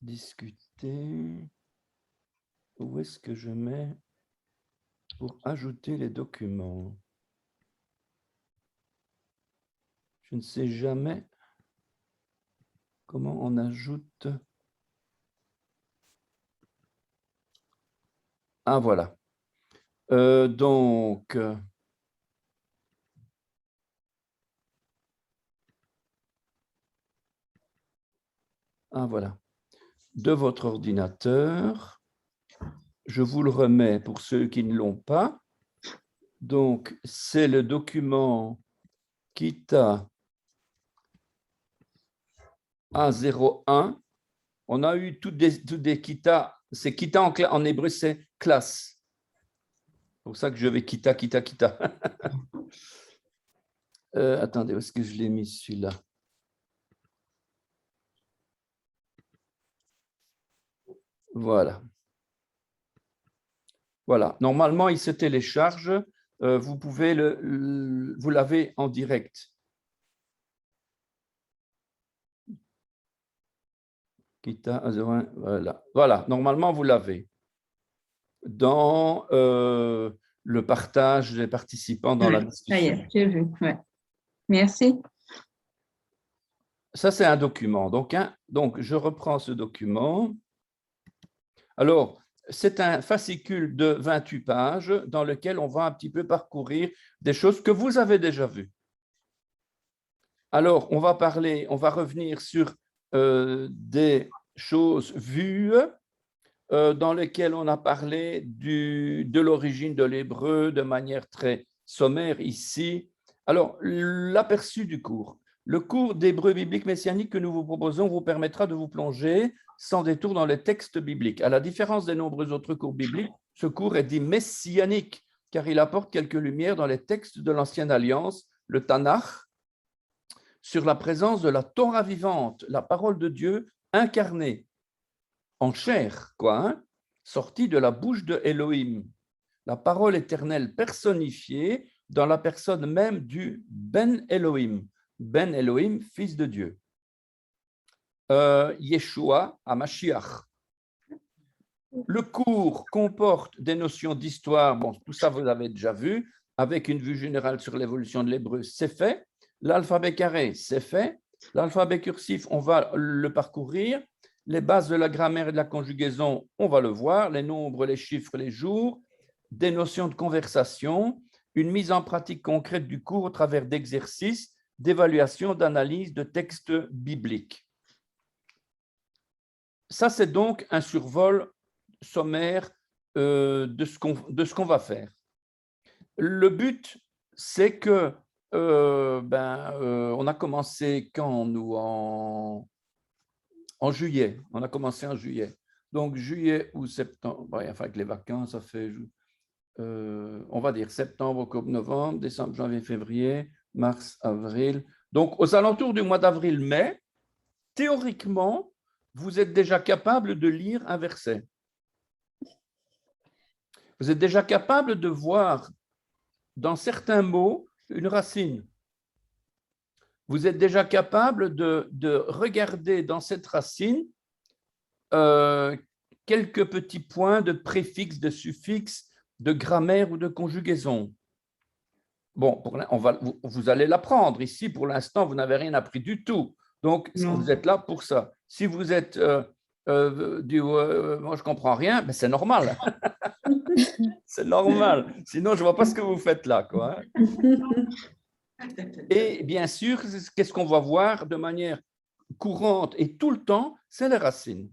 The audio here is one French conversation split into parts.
discuter. Où est-ce que je mets pour ajouter les documents? Je ne sais jamais comment on ajoute. Ah, voilà. Donc, voilà. De votre ordinateur, je vous le remets pour ceux qui ne l'ont pas. Donc, c'est le document Kita A01. On a eu toutes des Kita. C'est Kita en hébreu, c'est classe. C'est pour ça que je vais Kita. Attendez, où est-ce que je l'ai mis celui-là? Voilà. Voilà. Normalement, il se télécharge. Vous pouvez vous l'avez en direct. Kita A01, voilà. Voilà. Normalement, vous l'avez dans le partage des participants dans la discussion. Ça y est, j'ai vu. Ouais. Merci. Ça, c'est un document. Donc, je reprends ce document. Alors, c'est un fascicule de 28 pages dans lequel on va un petit peu parcourir des choses que vous avez déjà vues. Alors, on va revenir sur des choses vues dans lesquelles on a parlé de l'origine de l'hébreu de manière très sommaire ici. Alors, l'aperçu du cours. Le cours d'hébreu biblique messianique que nous vous proposons vous permettra de vous plonger sans détour dans les textes bibliques. À la différence des nombreux autres cours bibliques, ce cours est dit messianique, car il apporte quelques lumières dans les textes de l'Ancienne Alliance, le Tanakh, sur la présence de la Torah vivante, la parole de Dieu incarnée en chair, sortie de la bouche de Elohim, la parole éternelle personnifiée dans la personne même du Ben Elohim, fils de Dieu. Yeshua à Mashiach. Le cours comporte des notions d'histoire, bon, tout ça vous avez déjà vu, avec une vue générale sur l'évolution de l'hébreu, c'est fait. L'alphabet carré, c'est fait. L'alphabet cursif, on va le parcourir. Les bases de la grammaire et de la conjugaison, on va le voir. Les nombres, les chiffres, les jours. Des notions de conversation. Une mise en pratique concrète du cours au travers d'exercices, d'évaluation, d'analyse de textes bibliques. Ça, c'est donc un survol sommaire de ce qu'on va faire. Le but, c'est que on a commencé quand nous en juillet. On a commencé en juillet. Donc juillet ou septembre, enfin avec les vacances, ça fait, on va dire septembre, octobre, novembre, décembre, janvier, février, mars, avril. Donc aux alentours du mois d'avril-mai, théoriquement, vous êtes déjà capable de lire un verset. Vous êtes déjà capable de voir dans certains mots une racine. Vous êtes déjà capable de regarder dans cette racine quelques petits points de préfixe, de suffixe, de grammaire ou de conjugaison. Bon, vous allez l'apprendre. Ici, pour l'instant, vous n'avez rien appris du tout. Donc, vous êtes là pour ça. Si vous êtes moi, je ne comprends rien, ben c'est normal. C'est normal. Sinon, je ne vois pas ce que vous faites là, quoi. Et bien sûr, qu'est-ce qu'on va voir de manière courante et tout le temps, c'est les racines.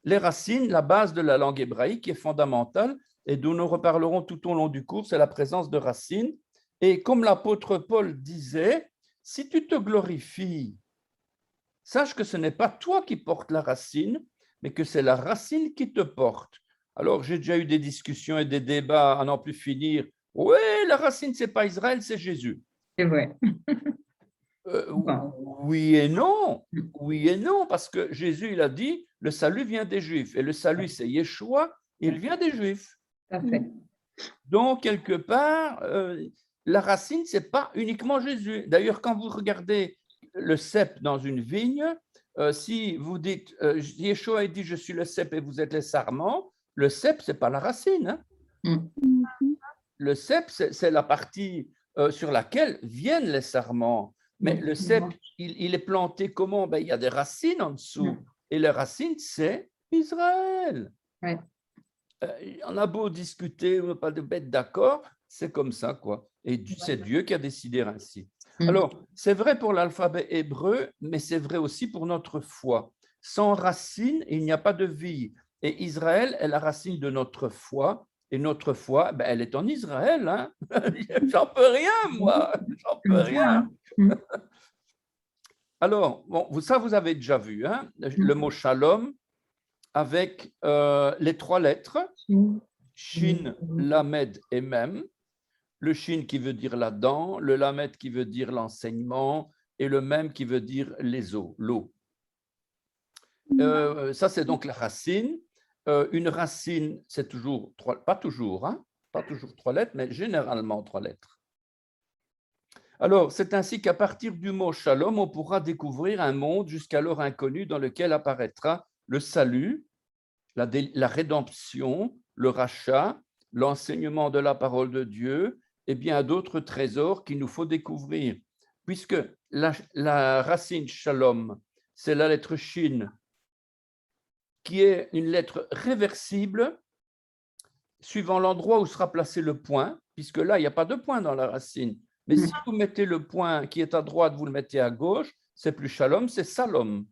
Les racines, la base de la langue hébraïque qui est fondamentale et dont nous reparlerons tout au long du cours, c'est la présence de racines. Et comme l'apôtre Paul disait, si tu te glorifies, sache que ce n'est pas toi qui portes la racine, mais que c'est la racine qui te porte. Alors, j'ai déjà eu des discussions et des débats à n'en plus finir. Oui, la racine, ce n'est pas Israël, c'est Jésus. C'est vrai. Oui et non. Oui et non, parce que Jésus, il a dit, le salut vient des Juifs. Et le salut, c'est Yeshua, il vient des Juifs. Parfait. Donc, quelque part, la racine, ce n'est pas uniquement Jésus. D'ailleurs, quand vous regardez le cep dans une vigne, si vous dites, Yeshua a dit, je suis le cep et vous êtes les sarments, le cep, ce n'est pas la racine. Hein. Le cep, c'est la partie sur laquelle viennent les sarments. Mais le cep, il est planté comment? Ben, il y a des racines en dessous. Et les racines, c'est Israël. Ouais. On a beau discuter, on n'a pas de bête d'accord, c'est comme ça, quoi. Et c'est Dieu qui a décidé ainsi. Alors, c'est vrai pour l'alphabet hébreu, mais c'est vrai aussi pour notre foi. Sans racine, il n'y a pas de vie. Et Israël est la racine de notre foi. Et notre foi, ben, elle est en Israël. Hein. J'en peux rien, moi. J'en peux rien. Alors, bon, ça, vous avez déjà vu, hein, le mot shalom avec les trois lettres, Shin, Lamed et Mem. Le Shin qui veut dire la dent, le Lamed qui veut dire l'enseignement et le Mem qui veut dire les eaux, l'eau. Ça, c'est donc la racine. Une racine, c'est toujours, pas toujours trois lettres, mais généralement trois lettres. Alors, c'est ainsi qu'à partir du mot shalom, on pourra découvrir un monde jusqu'alors inconnu dans lequel apparaîtra le salut, la rédemption, le rachat, l'enseignement de la parole de Dieu et bien d'autres trésors qu'il nous faut découvrir. Puisque la racine shalom, c'est la lettre shin, qui est une lettre réversible suivant l'endroit où sera placé le point, puisque là, il n'y a pas de point dans la racine. Mais si vous mettez le point qui est à droite, vous le mettez à gauche, c'est plus shalom, c'est salom.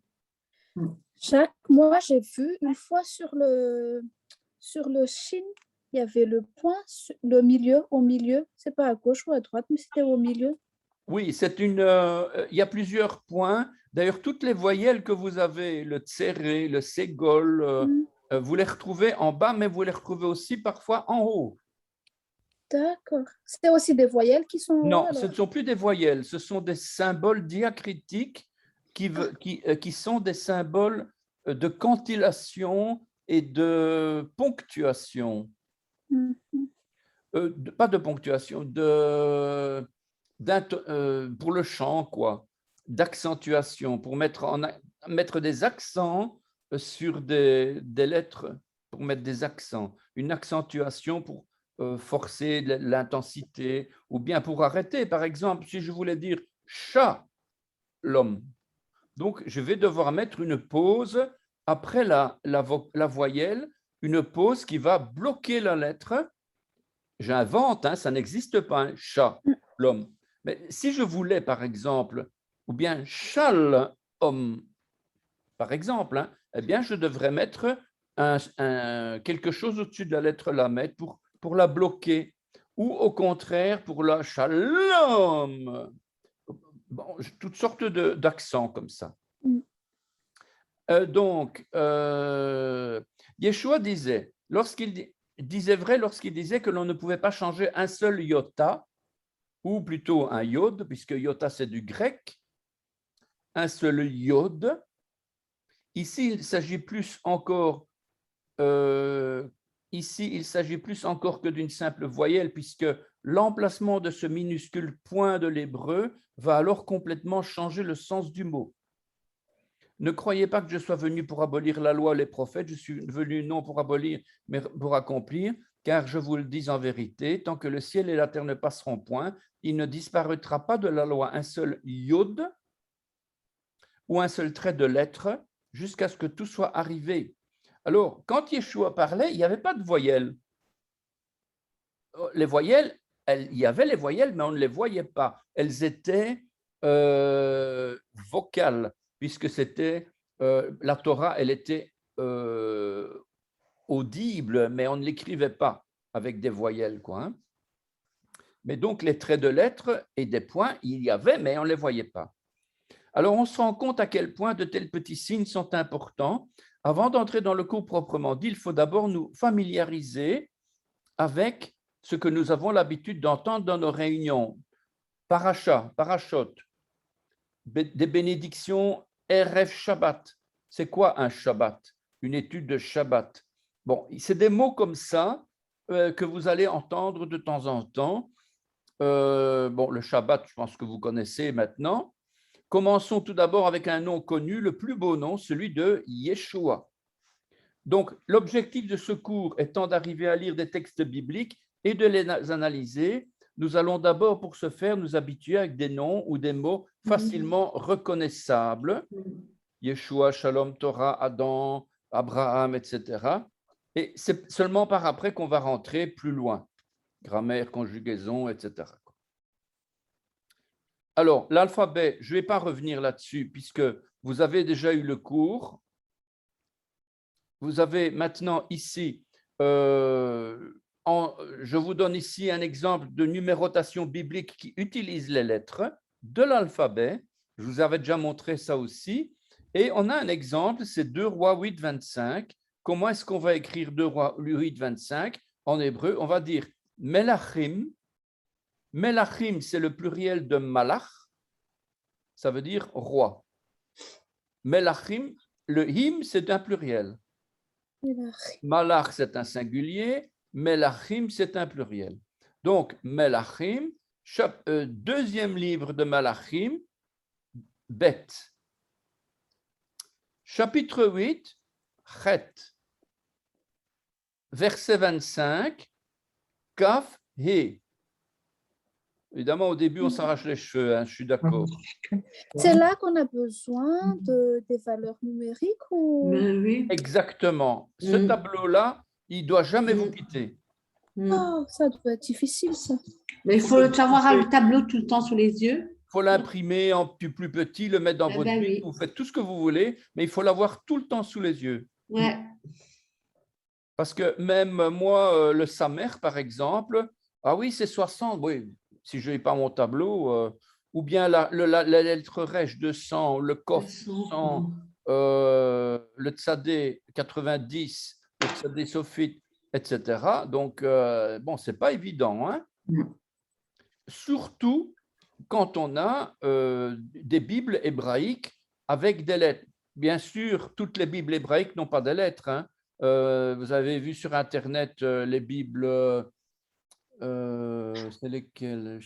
Chaque mois, j'ai vu une fois sur le Shin, il y avait le point, au milieu. C'est pas à gauche ou à droite, mais c'était au milieu. Oui, il y a plusieurs points. D'ailleurs, toutes les voyelles que vous avez, le tséré, le ségol, vous les retrouvez en bas, mais vous les retrouvez aussi parfois en haut. D'accord. C'est aussi des voyelles qui sont Non, là, ce ne sont plus des voyelles, ce sont des symboles diacritiques qui sont des symboles de cantillation et de ponctuation. Pas de ponctuation, pour le chant, quoi, d'accentuation, pour mettre des accents sur des lettres, pour mettre des accents, une accentuation pour forcer l'intensité, ou bien pour arrêter. Par exemple, si je voulais dire chat, l'homme, donc je vais devoir mettre une pause après la voyelle, une pause qui va bloquer la lettre. J'invente, hein, ça n'existe pas, un chat, l'homme. Mais si je voulais, par exemple, ou bien chal, homme, par exemple, hein, eh bien, je devrais mettre quelque chose au-dessus de la lettre lamed pour la bloquer. Ou au contraire, pour la shalom. Bon, toutes sortes d'accents comme ça. Donc, Yeshua disait, lorsqu'il disait que l'on ne pouvait pas changer un seul iota, ou plutôt un yod, puisque iota c'est du grec, un seul yod. Ici, il s'agit plus encore que d'une simple voyelle, puisque l'emplacement de ce minuscule point de l'hébreu va alors complètement changer le sens du mot. Ne croyez pas que je sois venu pour abolir la loi et les prophètes, je suis venu non pour abolir, mais pour accomplir, car je vous le dis en vérité, tant que le ciel et la terre ne passeront point, il ne disparaîtra pas de la loi un seul yod ou un seul trait de lettre jusqu'à ce que tout soit arrivé. Alors, quand Yeshua parlait, il n'y avait pas de voyelles. Les voyelles, il y avait les voyelles, mais on ne les voyait pas. Elles étaient vocales, puisque c'était la Torah, elle était audible, mais on ne l'écrivait pas avec des voyelles, quoi. Hein. Mais donc, les traits de lettres et des points, il y avait, mais on ne les voyait pas. Alors, on se rend compte à quel point de tels petits signes sont importants. Avant d'entrer dans le cours proprement dit, il faut d'abord nous familiariser avec ce que nous avons l'habitude d'entendre dans nos réunions. Paracha, parachot, des bénédictions, Erev Shabbat. C'est quoi un Shabbat? Une étude de Shabbat. Bon, c'est des mots comme ça que vous allez entendre de temps en temps. Bon, le Shabbat, je pense que vous connaissez maintenant. Commençons tout d'abord avec un nom connu, le plus beau nom, celui de Yeshua. Donc, l'objectif de ce cours étant d'arriver à lire des textes bibliques et de les analyser, nous allons d'abord, pour ce faire, nous habituer avec des noms ou des mots facilement reconnaissables. Yeshua, Shalom, Torah, Adam, Abraham, etc. Et c'est seulement par après qu'on va rentrer plus loin. Grammaire, conjugaison, etc. Alors, l'alphabet, je ne vais pas revenir là-dessus puisque vous avez déjà eu le cours. Vous avez maintenant ici, je vous donne ici un exemple de numérotation biblique qui utilise les lettres de l'alphabet. Je vous avais déjà montré ça aussi. Et on a un exemple, c'est 2 Rois 8, 25. Comment est-ce qu'on va écrire 2 Rois 8, 25 en hébreu? On va dire Melachim. Melachim, c'est le pluriel de Malach. Ça veut dire roi. Melachim, le him, c'est un pluriel. Malach, c'est un singulier. Melachim, c'est un pluriel. Donc, Melachim, deuxième livre de Melachim, Bet. Chapitre 8, Chet. Verset 25, Kaf, He. Évidemment, au début, on s'arrache les cheveux, hein, je suis d'accord. C'est là qu'on a besoin des valeurs numériques ou... Oui. Exactement. Ce tableau-là, il ne doit jamais vous quitter. Oh, ça doit être difficile, ça. Mais il faut avoir le tableau tout le temps sous les yeux. Il faut l'imprimer en plus petit, le mettre dans votre ben bic, oui. vous faites tout ce que vous voulez, mais il faut l'avoir tout le temps sous les yeux. Ouais. Parce que même moi, le Samer, par exemple, ah oui, c'est 60, oui, si je n'ai pas mon tableau, ou bien la lettre Resh 200, le Kof 100, le Tzadé 90, le Tzadé Sophite, etc. Donc, bon, ce n'est pas évident, hein? Surtout quand on a des Bibles hébraïques avec des lettres. Bien sûr, toutes les Bibles hébraïques n'ont pas de lettres, hein. Vous avez vu sur Internet les Bibles, c'est lesquelles?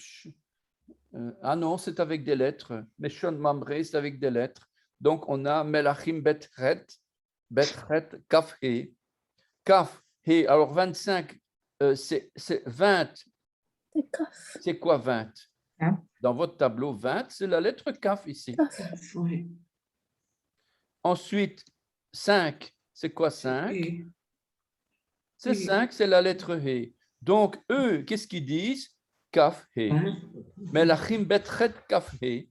Ah non, c'est avec des lettres. Meshon Mamre, c'est avec des lettres. Donc, on a Melachim Betret, Kaf He. Kaf He, alors 25, c'est 20. C'est quoi 20? Hein? Dans votre tableau, 20, c'est la lettre Kaf ici. Oui. Ensuite, 5, c'est quoi 5? C'est 5, c'est la lettre He. Donc, eux, qu'est-ce qu'ils disent? Kaf He. Melachim Betret Kaf He.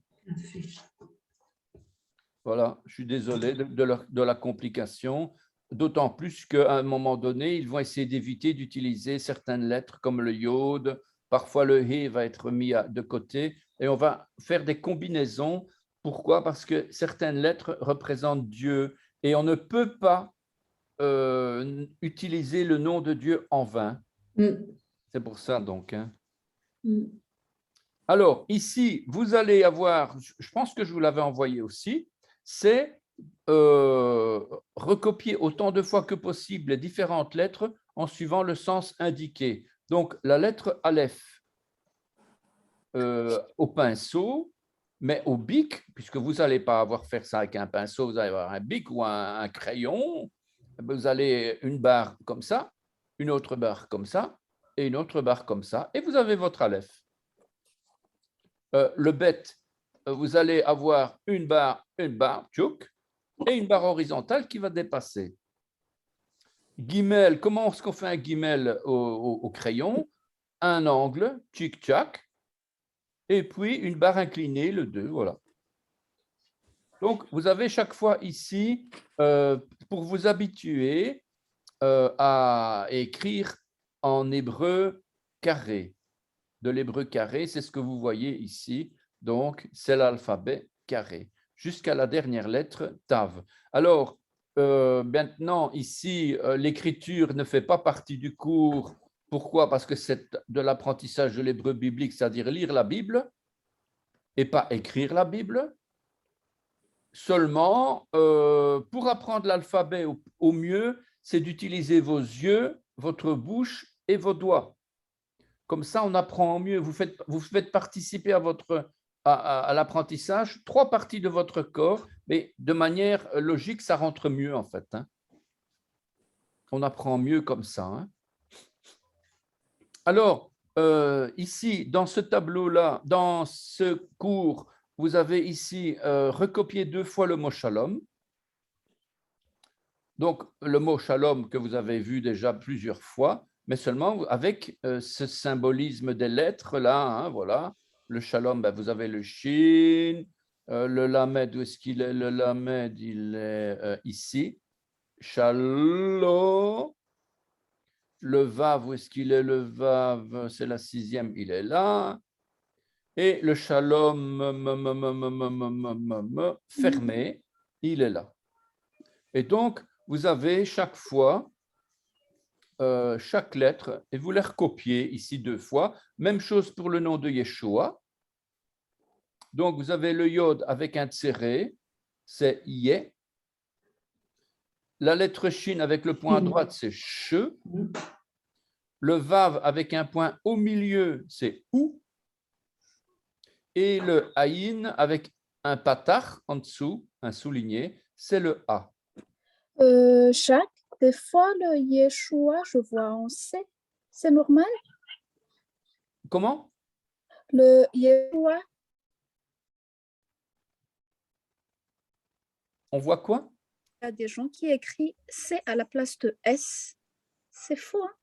Voilà, je suis désolé de la complication, d'autant plus qu'à un moment donné, ils vont essayer d'éviter d'utiliser certaines lettres comme le yod. Parfois, le He va être mis de côté et on va faire des combinaisons. Pourquoi? Parce que certaines lettres représentent Dieu et on ne peut pas utiliser le nom de Dieu en vain. C'est pour ça donc. Hein. Alors, ici, vous allez avoir, je pense que je vous l'avais envoyé aussi, c'est recopier autant de fois que possible les différentes lettres en suivant le sens indiqué. Donc, la lettre Aleph au pinceau, mais au bic, puisque vous n'allez pas avoir faire ça avec un pinceau, vous allez avoir un bic ou un crayon, vous allez une barre comme ça, une autre barre comme ça, et une autre barre comme ça, et vous avez votre Aleph. Le bet, vous allez avoir une barre, tchouk, et une barre horizontale qui va dépasser. Guimel, comment est-ce qu'on fait un guimel au crayon? Un angle, tchic-tchac, et puis une barre inclinée, le 2, voilà. Donc, vous avez chaque fois ici, pour vous habituer à écrire en hébreu carré. De l'hébreu carré, c'est ce que vous voyez ici. Donc, c'est l'alphabet carré, jusqu'à la dernière lettre, Tav. Alors, maintenant, ici, l'écriture ne fait pas partie du cours. Pourquoi? Parce que c'est de l'apprentissage de l'hébreu biblique, c'est-à-dire lire la Bible et pas écrire la Bible. Seulement, pour apprendre l'alphabet au mieux, c'est d'utiliser vos yeux, votre bouche et vos doigts. Comme ça, on apprend au mieux. Vous faites participer à votre à l'apprentissage 3 parties de votre corps, mais de manière logique, ça rentre mieux en fait. Hein. On apprend mieux comme ça. Hein. Alors, ici, dans ce tableau-là, dans ce cours, vous avez ici recopié 2 fois le mot shalom. Donc, le mot shalom que vous avez vu déjà plusieurs fois, mais seulement avec ce symbolisme des lettres là, hein, voilà. Le shalom, ben, vous avez le shin, le lamed, où est-ce qu'il est? Le lamed, il est ici. Shalom. Le vav, où est-ce qu'il est? Le vav, c'est la 6e, il est là. Et le shalom fermé, il est là. Et donc, vous avez chaque fois chaque lettre et vous les recopiez ici 2 fois. Même chose pour le nom de Yeshua. Donc, vous avez le yod avec un tséré, c'est yé. La lettre shin avec le point à droite, c'est che. Le vav avec un point au milieu, c'est ou. Et le aïn avec un patach en dessous, un souligné, c'est le a. Jacques, des fois, le Yeshua, je vois en C. C'est normal? Comment? Le Yeshua, On voit quoi? il y a des gens qui écrivent C à la place de S. C'est faux, hein?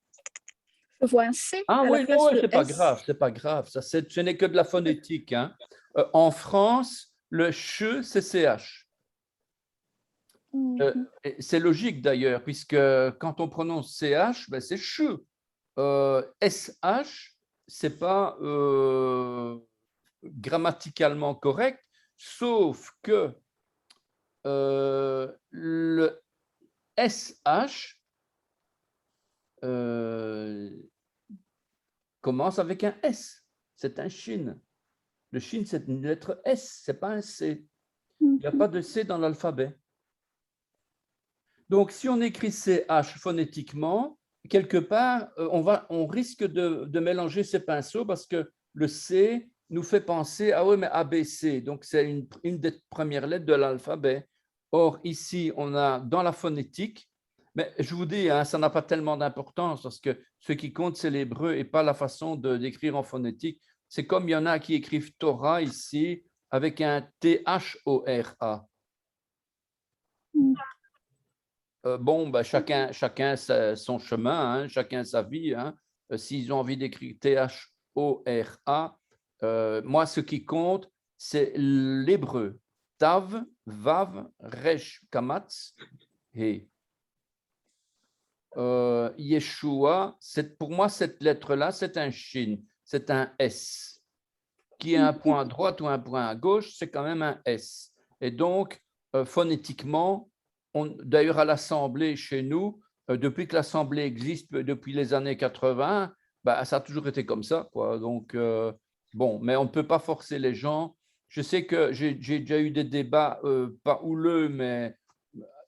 Je vois un C Ah à la oui, place non, de c'est pas S. grave, c'est pas grave. Ça, ce n'est que de la phonétique. Hein. En France, le che, c'est CH. Et c'est logique d'ailleurs, puisque quand on prononce CH, ben c'est che. SH, c'est pas grammaticalement correct, sauf que le SH commence avec un S. C'est un shin. Le shin, c'est une lettre S, ce n'est pas un C. Il n'y a pas de C dans l'alphabet. Donc, si on écrit CH phonétiquement, quelque part, on risque de mélanger ces pinceaux parce que le C nous fait penser, ah oui, mais ABC, donc c'est une des premières lettres de l'alphabet. Or, ici, on a dans la phonétique, mais je vous dis, hein, ça n'a pas tellement d'importance parce que ce qui compte, c'est l'hébreu et pas la façon d'écrire en phonétique. C'est comme il y en a qui écrivent Torah ici avec un T-H-O-R-A. Bon, ben, chacun son chemin, hein, chacun sa vie. Hein. S'ils ont envie d'écrire T-H-O-R-A, moi, ce qui compte, c'est l'hébreu. Tav, Vav, Resh, Kamatz, He. Yeshua, pour moi, cette lettre-là, c'est un Shin, c'est un S. Qui est un point à droite ou un point à gauche, c'est quand même un S. Et donc, phonétiquement, d'ailleurs, à l'Assemblée, chez nous, depuis que l'Assemblée existe, depuis les années 80, bah, ça a toujours été comme ça. Quoi. Donc, bon, mais on ne peut pas forcer les gens. Je sais que j'ai déjà eu des débats, pas houleux, mais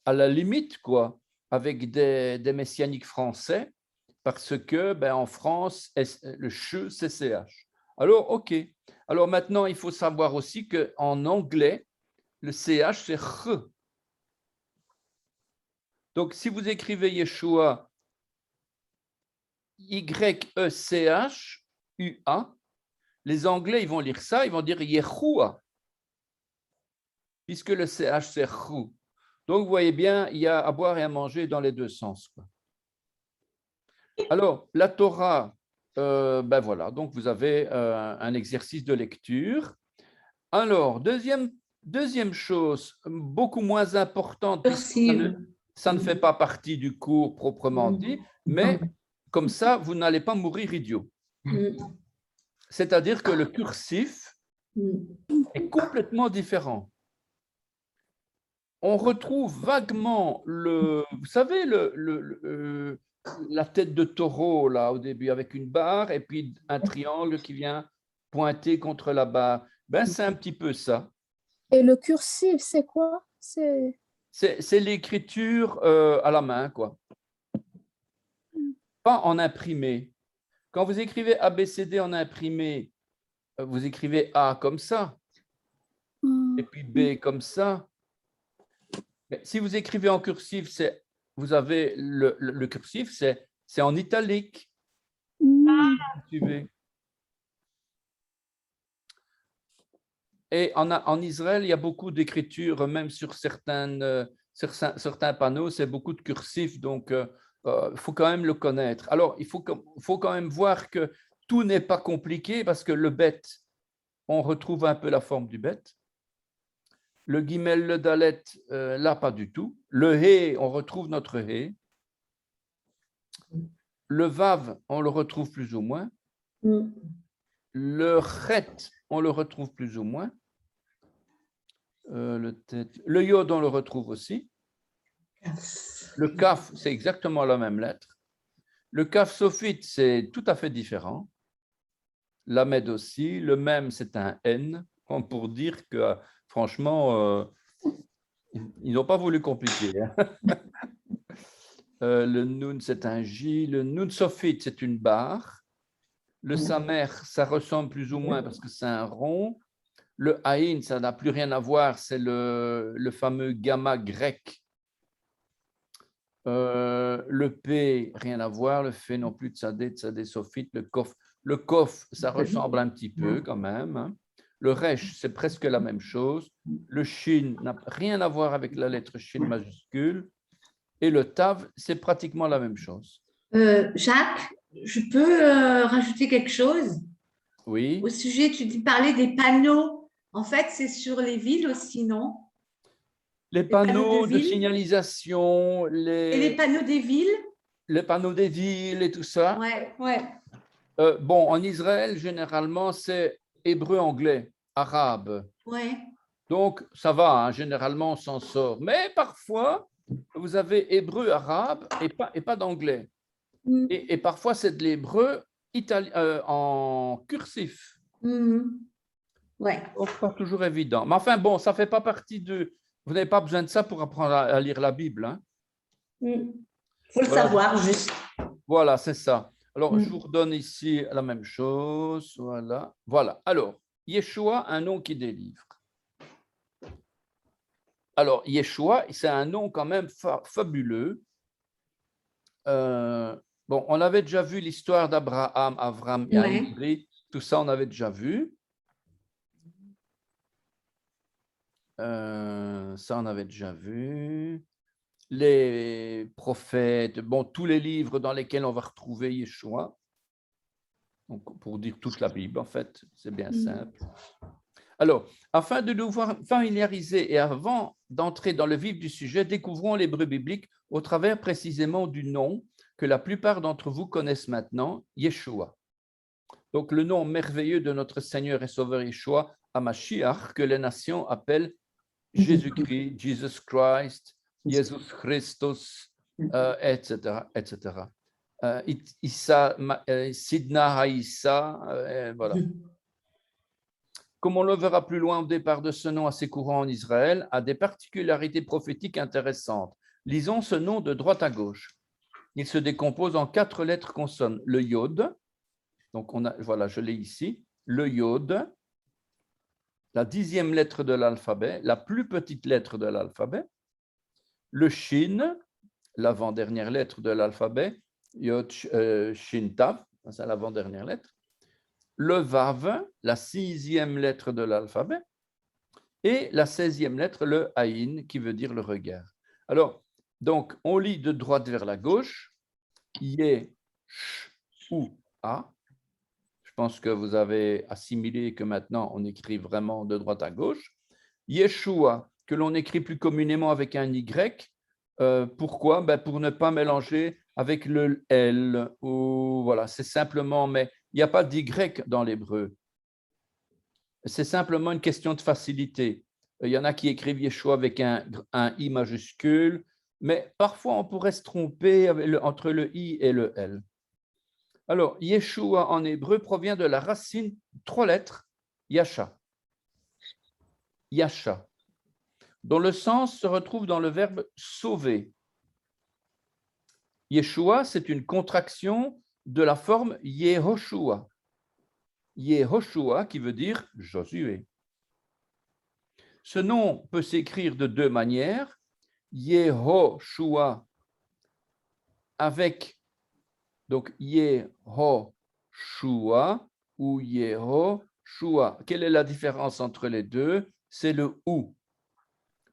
à la limite, quoi, avec des messianiques français, parce que ben, en France, le che, c'est CH. Alors, OK. Alors maintenant, il faut savoir aussi qu'en anglais, le CH, c'est R. Donc, si vous écrivez Yeshua, Y-E-C-H-U-A, les Anglais, ils vont lire ça, ils vont dire Yeshua, puisque le CH, c'est R. Donc, vous voyez bien, il y a à boire et à manger dans les deux sens. Quoi. Alors, la Torah, ben voilà, donc vous avez un exercice de lecture. Alors, deuxième chose, beaucoup moins importante, ça ne fait pas partie du cours proprement dit, mais comme ça, vous n'allez pas mourir idiot. C'est-à-dire que le cursif est complètement différent. On retrouve vaguement vous savez, la tête de taureau là au début avec une barre et puis un triangle qui vient pointer contre la barre. Ben, c'est un petit peu ça. Et le cursif, c'est quoi? C'est l'écriture à la main, quoi. Pas en imprimé. Quand vous écrivez ABCD en imprimé, vous écrivez A comme ça. et puis B comme ça. Mais si vous écrivez en cursif, vous avez le cursif, c'est en italique. Suivez. Et en Israël, il y a beaucoup d'écriture, même sur certains panneaux, c'est beaucoup de cursif, donc il faut quand même le connaître. Alors, il faut quand même voir que tout n'est pas compliqué parce que le bet, on retrouve un peu la forme du bet. Le guimel, le dalet, là, pas du tout. Le hé, on retrouve notre hé. Le vav, on le retrouve plus ou moins. Le chet, on le retrouve plus ou moins. Le yod, on le retrouve aussi. Le kaf, c'est exactement la même lettre. Le kaf sophite, c'est tout à fait différent. L'Amed aussi. Le même, c'est un N, pour dire que, franchement, ils n'ont pas voulu compliquer. Hein. Le Nun, c'est un J. Le Nun sophite, c'est une barre. Le Samer, ça ressemble plus ou moins parce que c'est un rond. Le Aïn, ça n'a plus rien à voir, c'est le fameux gamma grec. Le P, rien à voir. Le F non plus, Tzadé sophite. Le Kof, ça ressemble un petit peu quand même. Hein. Le Resh, c'est presque la même chose. Le Shin n'a rien à voir avec la lettre Shin majuscule. Et le Tav, c'est pratiquement la même chose. Jacques, je peux rajouter quelque chose? Oui. Au sujet, tu parlais des panneaux. En fait, c'est sur les villes aussi, non? Les panneaux de signalisation, Et les panneaux des villes? Les panneaux des villes et tout ça. Ouais, ouais. Bon, en Israël, généralement, c'est hébreu-anglais, arabe. Ouais. Donc, ça va, hein, généralement, on s'en sort. Mais parfois, vous avez hébreu-arabe et pas d'anglais. Et parfois, c'est de l'hébreu en cursif. Ouais. Donc, pas toujours évident. Mais enfin, bon, ça ne fait pas partie de... Vous n'avez pas besoin de ça pour apprendre à lire la Bible. Hein. Faut le savoir, juste. Voilà, c'est ça. Alors, je vous redonne ici la même chose. Voilà. Voilà. Alors, Yeshua, un nom qui délivre. Alors, Yeshua, c'est un nom quand même fabuleux. Bon, on avait déjà vu l'histoire d'Abraham, Avram et Aïbri. Tout ça, on avait déjà vu. Ça, on avait déjà vu. Les prophètes, bon, tous les livres dans lesquels on va retrouver Yeshua. Donc, pour dire toute la Bible, en fait, c'est bien simple. Alors, afin de nous familiariser et avant d'entrer dans le vif du sujet, découvrons l'hébreu biblique au travers précisément du nom que la plupart d'entre vous connaissent maintenant, Yeshua. Donc, le nom merveilleux de notre Seigneur et Sauveur Yeshua, Hamashiach, que les nations appellent Jésus-Christ, Jesus Christ, Jesus Christus, etc., etc. Sidna Haïssa, voilà. Comme on le verra plus loin au départ de ce nom assez courant en Israël, a des particularités prophétiques intéressantes. Lisons ce nom de droite à gauche. Il se décompose en 4 lettres consonnes. Le Yod, donc voilà, je l'ai ici, le Yod, la 10e lettre de l'alphabet, la plus petite lettre de l'alphabet, le Shin, l'avant-dernière lettre de l'alphabet, Yod, Shin, Tav, c'est l'avant-dernière lettre, le Vav, la 6e lettre de l'alphabet, et la 16e lettre, le Aïn, qui veut dire le regard. Alors, donc, on lit de droite vers la gauche, Yé, Sh, ou A. Je pense que vous avez assimilé que maintenant, on écrit vraiment de droite à gauche. Yeshua, que l'on écrit plus communément avec un Y. Pourquoi? Pour ne pas mélanger avec le L. Ou, voilà, c'est simplement, mais il n'y a pas d'Y dans l'hébreu. C'est simplement une question de facilité. Il y en a qui écrivent Yeshua avec un I majuscule, mais parfois on pourrait se tromper entre le I et le L. Alors, Yeshua en hébreu provient de la racine 3 lettres, Yasha. Yasha, dont le sens se retrouve dans le verbe sauver. Yeshua, c'est une contraction de la forme Yehoshua. Yehoshua qui veut dire Josué. Ce nom peut s'écrire de deux manières. Yehoshua avec, donc Yehoshua ou Yehoshua. Quelle est la différence entre les deux? C'est le ou.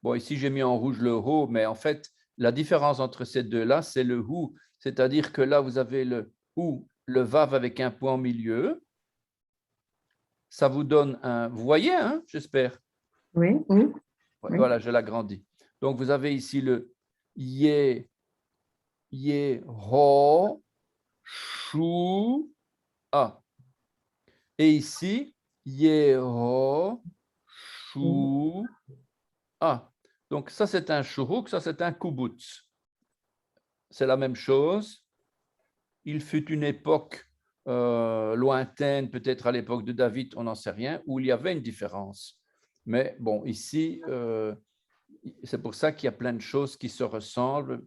Bon, ici j'ai mis en rouge le ho, mais en fait, la différence entre ces deux-là, c'est le ou. C'est-à-dire que là, vous avez le ou, le vav avec un point au milieu. Ça vous donne un. Vous voyez, hein, j'espère. Oui, oui. Ouais, voilà, je l'agrandis. Donc, vous avez ici le Ye, Ho, Shu, A. Et ici, Ye, Ho, Shu, A. Donc, ça, c'est un shuruk, ça, c'est un kubutz. C'est la même chose. Il fut une époque lointaine, peut-être à l'époque de David, on n'en sait rien, où il y avait une différence. Mais bon, ici, c'est pour ça qu'il y a plein de choses qui se ressemblent,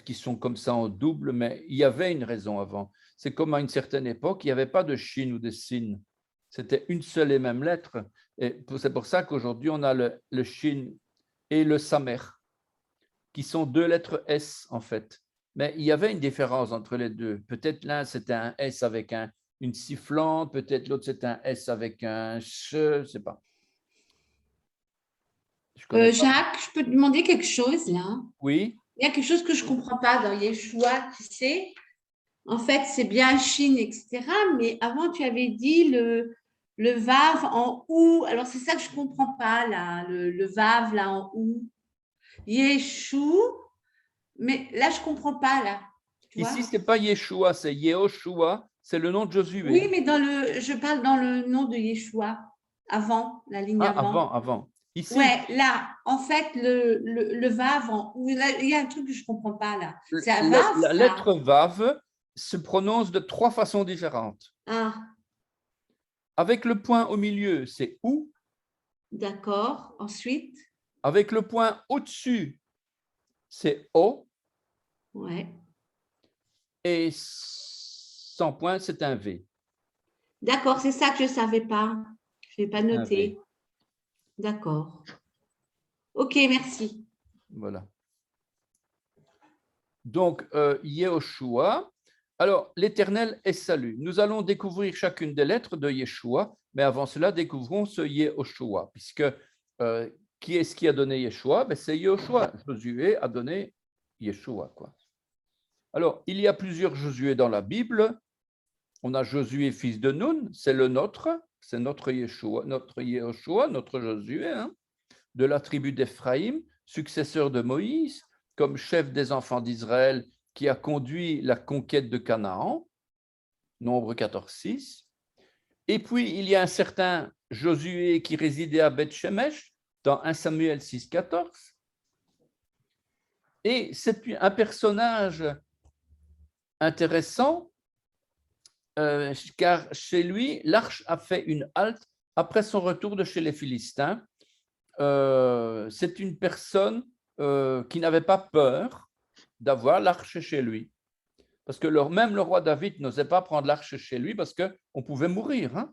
qui sont comme ça en double, mais il y avait une raison avant. C'est comme à une certaine époque, il n'y avait pas de shin ou de sin. C'était une seule et même lettre. Et c'est pour ça qu'aujourd'hui, on a le shin et le samer, qui sont deux lettres S en fait. Mais il y avait une différence entre les deux. Peut-être l'un, c'était un S avec une sifflante, peut-être l'autre, c'était un S avec un ch, je ne sais pas. Je connais pas. Jacques, je peux te demander quelque chose là? Oui, Il y a quelque chose que je ne comprends pas dans Yeshua, tu sais. En fait, c'est bien Chine, etc. Mais avant, tu avais dit le Vav en ou. Alors, c'est ça que je ne comprends pas là, le Vav là en ou. Yeshua, mais là, je ne comprends pas là. Tu vois? ici, ce n'est pas Yeshua, c'est Yehoshua, c'est le nom de Josué. Oui, mais je parle dans le nom de Yeshua, avant, la ligne Ah, avant. avant. Ici, Ouais, là, en fait, le Vav en ou, là, il y a un truc que je ne comprends pas là. C'est un Vav, la ça? lettre Vav se prononce de trois façons différentes. Ah, Avec le point au milieu, c'est ou. d'accord. Ensuite, Avec le point au-dessus, c'est o. ouais. Et sans point, c'est un V. D'accord, c'est ça que je ne savais pas. Je n'ai pas Un V. noté. D'accord. Ok, merci. Voilà. Donc, Yehoshua. Alors, l'Éternel est salut. Nous allons découvrir chacune des lettres de Yeshua, mais avant cela, découvrons ce Yehoshua, puisque qui est-ce qui a donné Yeshua? Ben, c'est Yehoshua. Josué a donné Yeshua, quoi. Alors, il y a plusieurs Josué dans la Bible. On a Josué, fils de Nun, c'est le nôtre, c'est notre Yeshua, notre Yehoshua, notre Josué, hein, de la tribu d'Éphraïm, successeur de Moïse, comme chef des enfants d'Israël qui a conduit la conquête de Canaan, Nombre 14:6. Et puis, il y a un certain Josué qui résidait à Beth-Shemesh, dans 1 Samuel 6:14. Et c'est un personnage intéressant, car chez lui, l'arche a fait une halte après son retour de chez les Philistins. C'est une personne qui n'avait pas peur d'avoir l'arche chez lui. Parce que même le roi David n'osait pas prendre l'arche chez lui parce qu'on pouvait mourir. Hein.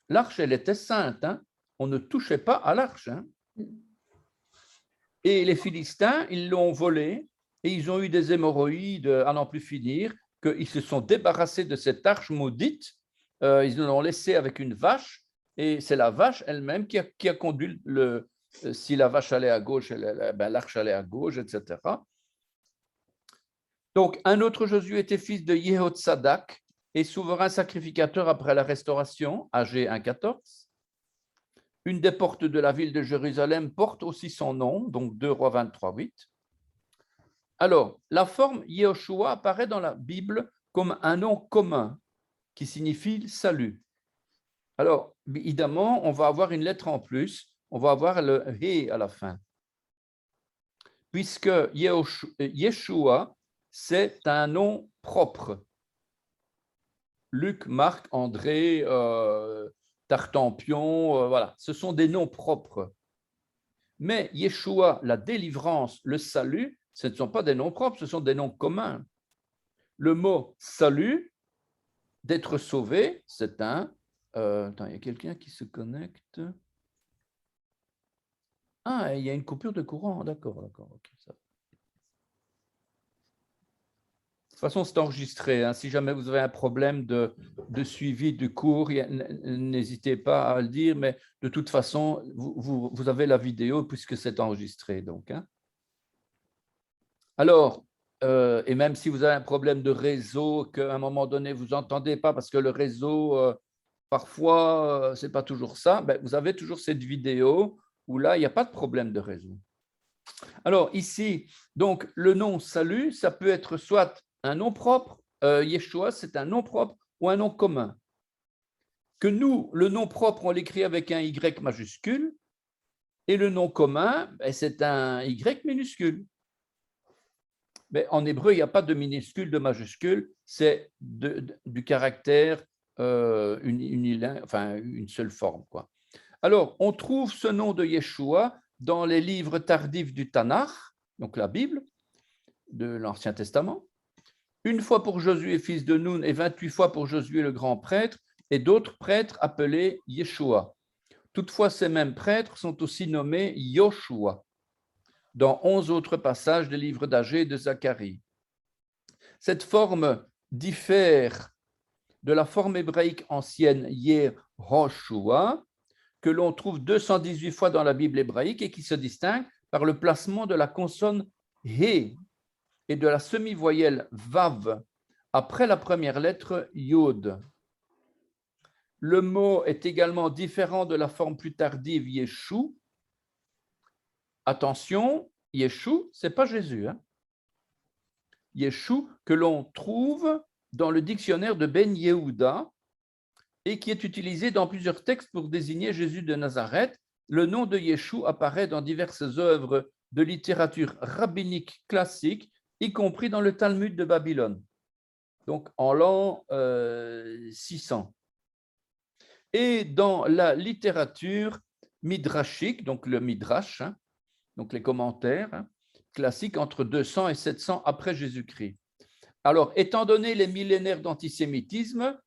L'arche, elle était sainte. Hein. On ne touchait pas à l'arche. Hein. Et les Philistins, ils l'ont volée et ils ont eu des hémorroïdes à n'en plus finir, qu'ils se sont débarrassés de cette arche maudite. Ils l'ont laissée avec une vache et c'est la vache elle-même qui a conduit si la vache allait à gauche, l'arche allait à gauche, etc. Donc, un autre Josué était fils de Yehotzadak et souverain sacrificateur après la restauration, âgé 1,14. Une des portes de la ville de Jérusalem porte aussi son nom, donc 2 Rois 23:8. Alors, la forme Yehoshua apparaît dans la Bible comme un nom commun qui signifie salut. Alors, évidemment, on va avoir une lettre en plus, on va avoir le He à la fin. Puisque Yeshua, c'est un nom propre. Luc, Marc, André, Tartampion, voilà, ce sont des noms propres. Mais Yeshua, la délivrance, le salut, ce ne sont pas des noms propres, ce sont des noms communs. Le mot salut, d'être sauvé, c'est un... attends, il y a quelqu'un qui se connecte. Ah, il y a une coupure de courant, d'accord, d'accord. Ok, ça. De toute façon, c'est enregistré. Hein. Si jamais vous avez un problème de suivi du cours, n'hésitez pas à le dire, mais de toute façon, vous avez la vidéo puisque c'est enregistré. Donc, hein. Alors, et même si vous avez un problème de réseau, qu'à un moment donné, vous n'entendez pas parce que le réseau, parfois, ce n'est pas toujours ça, ben, vous avez toujours cette vidéo où là, il n'y a pas de problème de réseau. Alors, ici, donc, le nom salut, ça peut être soit un nom propre, Yeshua, c'est un nom propre ou un nom commun. Que nous, le nom propre, on l'écrit avec un Y majuscule, et le nom commun, ben, c'est un Y minuscule. Mais en hébreu, il n'y a pas de minuscule, de majuscule, c'est du caractère une seule forme, quoi. Alors, on trouve ce nom de Yeshua dans les livres tardifs du Tanakh, donc la Bible, de l'Ancien Testament, une fois pour Josué, fils de Nun, et 28 fois pour Josué le grand prêtre, et d'autres prêtres appelés Yeshua. Toutefois, ces mêmes prêtres sont aussi nommés Yoshua dans 11 autres passages des livres d'Agé et de Zacharie. Cette forme diffère de la forme hébraïque ancienne Yehoshua, que l'on trouve 218 fois dans la Bible hébraïque et qui se distingue par le placement de la consonne He et de la semi-voyelle Vav après la première lettre Yod. Le mot est également différent de la forme plus tardive Yeshu. Attention, Yeshu, ce n'est pas Jésus. Hein? Yeshu que l'on trouve dans le dictionnaire de Ben Yehuda et qui est utilisé dans plusieurs textes pour désigner Jésus de Nazareth. Le nom de Yeshu apparaît dans diverses œuvres de littérature rabbinique classique, y compris dans le Talmud de Babylone, donc en l'an 600. Et dans la littérature midrashique, donc le midrash, hein, donc les commentaires hein, classiques entre 200 et 700 après Jésus-Christ. Alors, étant donné les millénaires d'antisémitisme,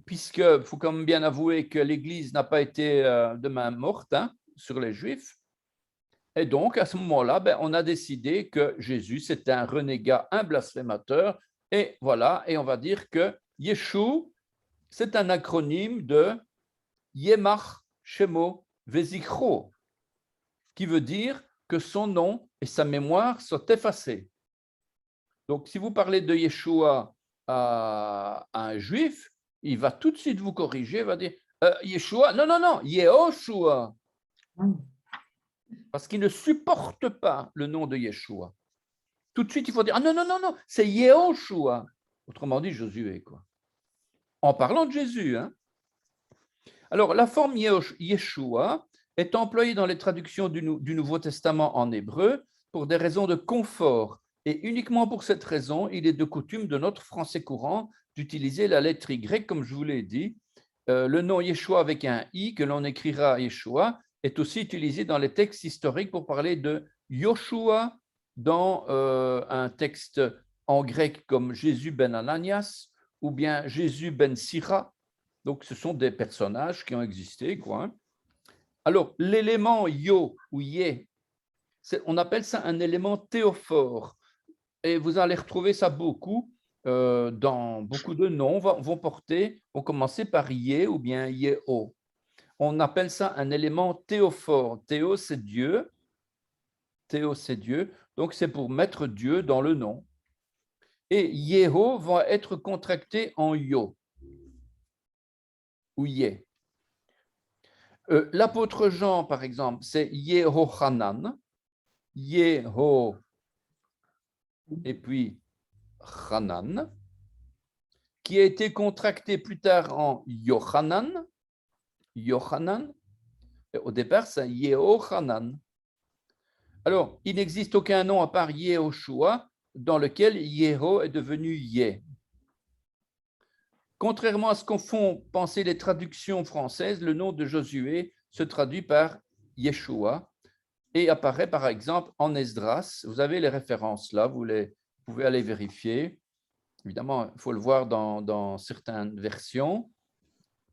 puisqu'il faut quand même bien avouer que l'Église n'a pas été de main morte hein, sur les Juifs, et donc à ce moment-là, ben, on a décidé que Jésus, c'était un renégat, un blasphémateur, et voilà, et on va dire que Yeshu, c'est un acronyme de Yemach Shemo Vezikro, qui veut dire que son nom et sa mémoire soient effacés. Donc, si vous parlez de Yeshua à un juif, il va tout de suite vous corriger, il va dire Yeshua, non, Yehoshua. Parce qu'il ne supporte pas le nom de Yeshua. Tout de suite, il faut dire non, c'est Yehoshua. Autrement dit, Josué, quoi. En parlant de Jésus. Hein. Alors, la forme Yeshua est employée dans les traductions du Nouveau Testament en hébreu pour des raisons de confort. Et uniquement pour cette raison, il est de coutume de notre français courant d'utiliser la lettre Y, comme je vous l'ai dit. Le nom Yeshua avec un I, que l'on écrira Yeshua, est aussi utilisé dans les textes historiques pour parler de Yoshua dans un texte en grec comme Jésus ben Ananias ou bien Jésus ben Sira. Donc, ce sont des personnages qui ont existé, quoi. Alors, l'élément yo ou yé, on appelle ça un élément théophore. Et vous allez retrouver ça beaucoup dans beaucoup de noms vont commencer par yé ou bien yéo. On appelle ça un élément théophore. Théo, c'est Dieu. Théo, c'est Dieu. Donc, c'est pour mettre Dieu dans le nom. Et yého va être contracté en yo ou yé. L'apôtre Jean, par exemple, c'est Yehochanan, Yeho, et puis Hanan, qui a été contracté plus tard en Yochanan. Yochanan. Au départ, c'est Yehochanan. Alors, il n'existe aucun nom à part Yehoshua dans lequel Yeho est devenu Yé. Contrairement à ce qu'en font penser les traductions françaises, le nom de Josué se traduit par Yeshua et apparaît par exemple en Esdras. Vous avez les références là, vous pouvez aller vérifier. Évidemment, il faut le voir dans certaines versions.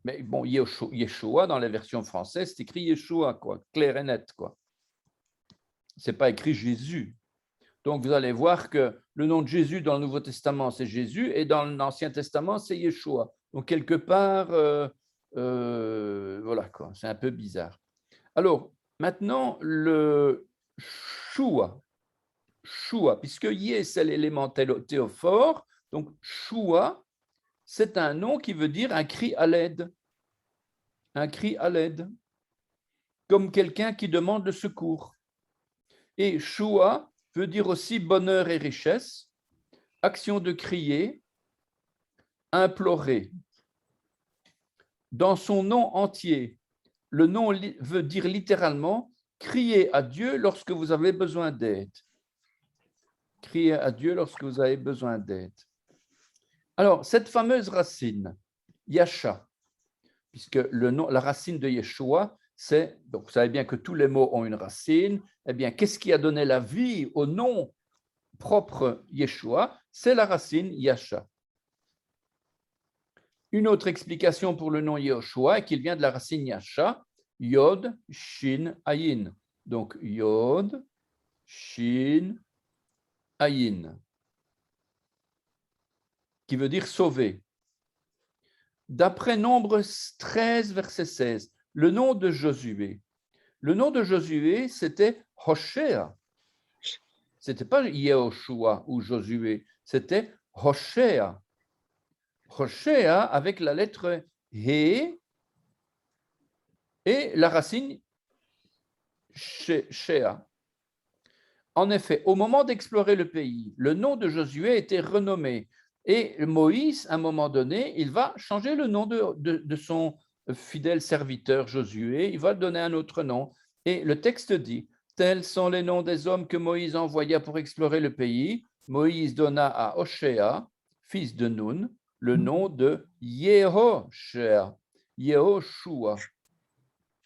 Mais bon, Yeshua, dans les versions françaises, c'est écrit Yeshua, quoi, clair et net, quoi. Ce n'est pas écrit Jésus. Donc, vous allez voir que le nom de Jésus dans le Nouveau Testament, c'est Jésus, et dans l'Ancien Testament, c'est Yeshua. Donc, quelque part, voilà quoi, c'est un peu bizarre. Alors, maintenant, le Shua, puisque Yé, c'est l'élément théophore, donc Shua, c'est un nom qui veut dire un cri à l'aide. Un cri à l'aide, comme quelqu'un qui demande le secours. Et Shua veut dire aussi bonheur et richesse, action de crier, implorer. Dans son nom entier, le nom veut dire littéralement crier à Dieu lorsque vous avez besoin d'aide. Crier à Dieu lorsque vous avez besoin d'aide. Alors, cette fameuse racine, Yasha, puisque la racine de Yeshua, c'est, donc vous savez bien que tous les mots ont une racine, eh bien, qu'est-ce qui a donné la vie au nom propre Yeshua? C'est la racine Yasha. Une autre explication pour le nom Yehoshua est qu'il vient de la racine Yasha, Yod, Shin, Ayin. Donc, Yod, Shin, Ayin, qui veut dire sauver. D'après Nombre 13, verset 16, le nom de Josué. Le nom de Josué, c'était Hoshea. Ce n'était pas Yehoshua ou Josué, c'était Hoshea. Hoshea avec la lettre He et la racine Shea. En effet, au moment d'explorer le pays, le nom de Josué était renommé. Et Moïse, à un moment donné, il va changer le nom de son fidèle serviteur Josué, il va donner un autre nom. Et le texte dit, tels sont les noms des hommes que Moïse envoya pour explorer le pays. Moïse donna à Hoshea, fils de Nun, le nom de Yehoshua. Yehoshua.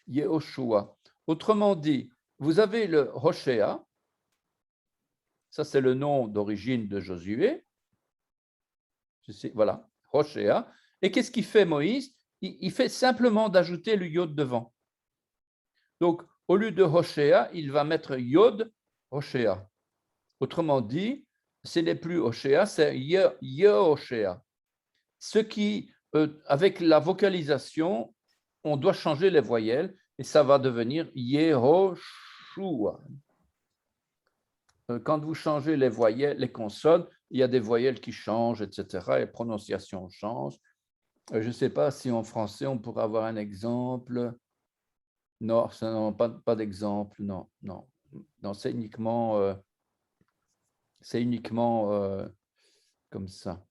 Yehoshua. Autrement dit, vous avez le Hoshea, ça c'est le nom d'origine de Josué. Voilà, Hoshea. Et qu'est-ce qu'il fait Moïse? Il fait simplement d'ajouter le Yod devant. Donc, au lieu de Hoshea, il va mettre Yod, Hoshea. Autrement dit, ce n'est plus Hoshea, c'est Yehoshea. Ce qui, avec la vocalisation, on doit changer les voyelles et ça va devenir Yehoshua. Quand vous changez les voyelles, les consonnes, il y a des voyelles qui changent, etc. Et la prononciation change. Je ne sais pas si en français, on pourrait avoir un exemple. Non, pas d'exemple. Non. C'est uniquement comme ça.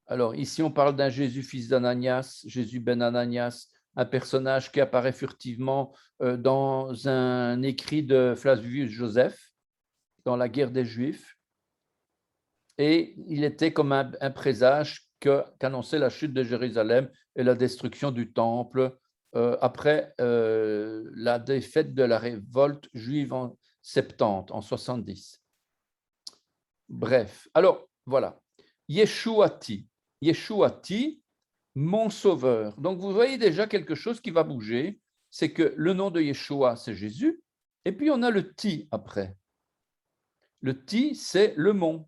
Alors, ici, on parle d'un Jésus, fils d'Ananias, Jésus ben Ananias, un personnage qui apparaît furtivement dans un écrit de Flavius Joseph, dans la guerre des Juifs, et il était comme un présage qu'annonçait la chute de Jérusalem et la destruction du temple après la défaite de la révolte juive en 70, en 70. Bref, alors voilà, Yeshuati, mon sauveur. Donc vous voyez déjà quelque chose qui va bouger, c'est que le nom de Yeshua, c'est Jésus, et puis on a le ti après. Le ti, c'est le mont.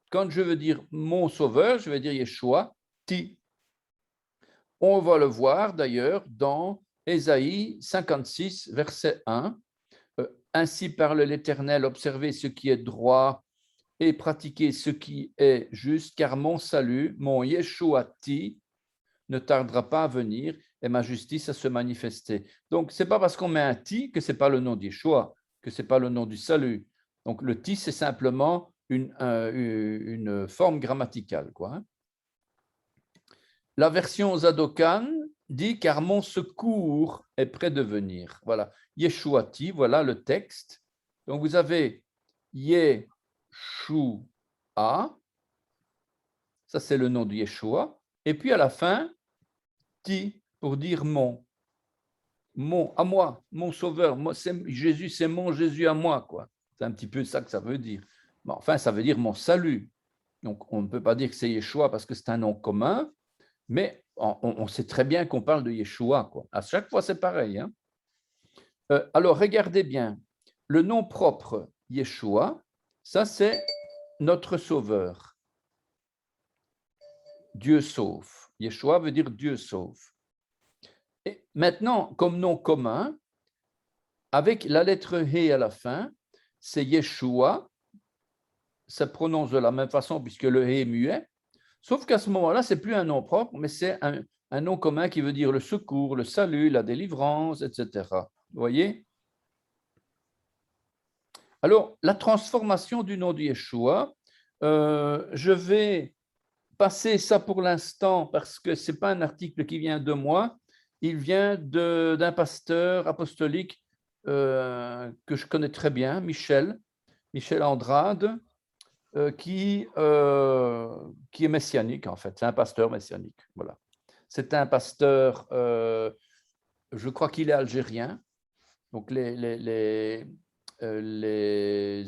Quand je veux dire mon sauveur, je vais dire Yeshua, ti. On va le voir d'ailleurs dans Ésaïe 56, verset 1. Ainsi parle l'Éternel, observez ce qui est droit et pratiquez ce qui est juste, car mon salut, mon Yeshua ti, ne tardera pas à venir et ma justice à se manifester. Donc, ce n'est pas parce qu'on met un ti que ce n'est pas le nom d'Yeshua, que ce n'est pas le nom du salut. Donc, le ti, c'est simplement une forme grammaticale, quoi. La version Zadokan dit « car mon secours est près de venir ». Voilà, Yeshuati, voilà le texte. Donc, vous avez Yeshua, ça c'est le nom de Yeshua. Et puis à la fin, Ti, pour dire mon, à moi, mon sauveur. Jésus, c'est mon Jésus à moi, quoi. C'est un petit peu ça que ça veut dire. Mais enfin, ça veut dire mon salut. Donc, on ne peut pas dire que c'est Yeshua parce que c'est un nom commun, mais on sait très bien qu'on parle de Yeshua, quoi. À chaque fois, c'est pareil. Hein. Alors, regardez bien. le nom propre Yeshua, ça c'est notre sauveur. Dieu sauve. Yeshua veut dire Dieu sauve. Et maintenant, comme nom commun, avec la lettre He à la fin, c'est Yeshua. Ça prononce de la même façon puisque le He est muet. Sauf qu'à ce moment-là, ce n'est plus un nom propre, mais c'est un nom commun qui veut dire le secours, le salut, la délivrance, etc. Vous voyez? Alors, la transformation du nom de Yeshua, je vais passer ça pour l'instant parce que ce n'est pas un article qui vient de moi, il vient d'un pasteur apostolique que je connais très bien, Michel Andrade, qui est messianique en fait, c'est un pasteur messianique. Voilà. C'est un pasteur, je crois qu'il est algérien, donc les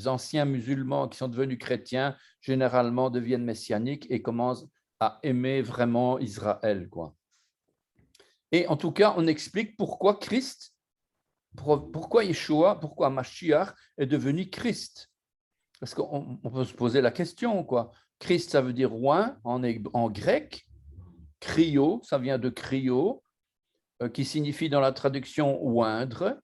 anciens musulmans qui sont devenus chrétiens généralement deviennent messianiques et commencent à aimer vraiment Israël, quoi. Et en tout cas, on explique pourquoi Christ, pourquoi Yeshua, pourquoi Mashiach est devenu Christ. Parce qu'on peut se poser la question, quoi. Christ, ça veut dire oint en grec. Cryo, ça vient de cryo, qui signifie dans la traduction oindre.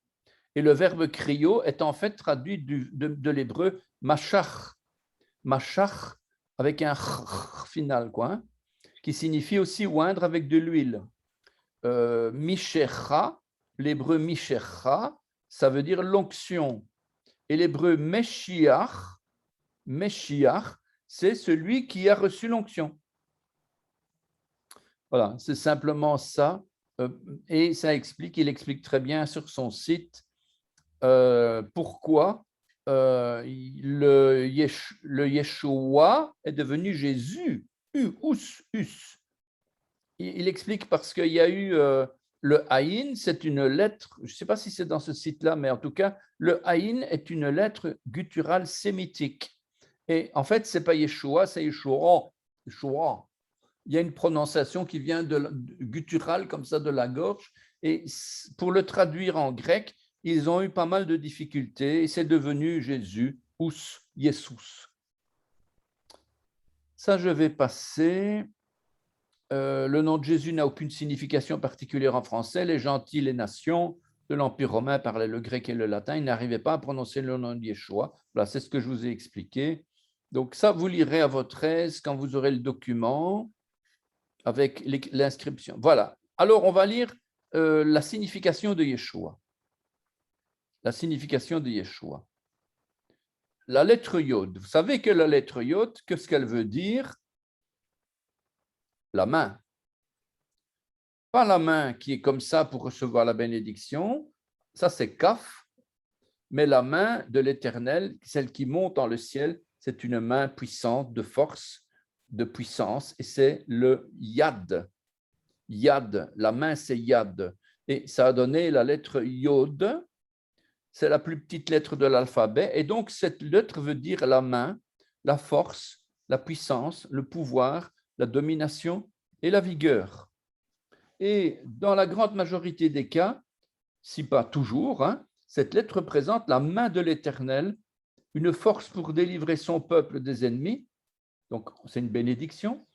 Et le verbe cryo est en fait traduit de l'hébreu mashach. Mashach avec un final, quoi, hein, qui signifie aussi oindre avec de l'huile. Mishecha, l'hébreu mishecha, ça veut dire l'onction. Et l'hébreu meshiach, c'est celui qui a reçu l'onction. Voilà, c'est simplement ça. Et ça il explique très bien sur son site pourquoi le Yeshua est devenu Jésus. Il explique parce qu'il y a eu le Aïn, c'est une lettre, je ne sais pas si c'est dans ce site-là, mais en tout cas, le Aïn est une lettre gutturale sémitique. Et en fait, ce n'est pas Yeshua, c'est Yeshua. Il y a une prononciation qui vient gutturale comme ça de la gorge. Et pour le traduire en grec, ils ont eu pas mal de difficultés et c'est devenu Jésus, Jesus. Ça, je vais passer. Le nom de Jésus n'a aucune signification particulière en français. Les gentils, les nations de l'Empire romain parlaient le grec et le latin. Ils n'arrivaient pas à prononcer le nom de Yeshua. Voilà, c'est ce que je vous ai expliqué. Donc ça, vous lirez à votre aise quand vous aurez le document avec l'inscription. Voilà. Alors, on va lire la signification de Yeshua. La signification de Yeshua. La lettre Yod. Vous savez que la lettre Yod, qu'est-ce qu'elle veut dire? La main. Pas la main qui est comme ça pour recevoir la bénédiction, ça c'est Kaf, mais la main de l'Éternel, celle qui monte dans le ciel, c'est une main puissante de force, de puissance, et c'est le Yad. Yad, la main c'est Yad. Et ça a donné la lettre Yod, c'est la plus petite lettre de l'alphabet, et donc cette lettre veut dire la main, la force, la puissance, le pouvoir, la domination et la vigueur. Et dans la grande majorité des cas, si pas toujours, hein, cette lettre représente la main de l'Éternel, une force pour délivrer son peuple des ennemis, donc c'est une bénédiction,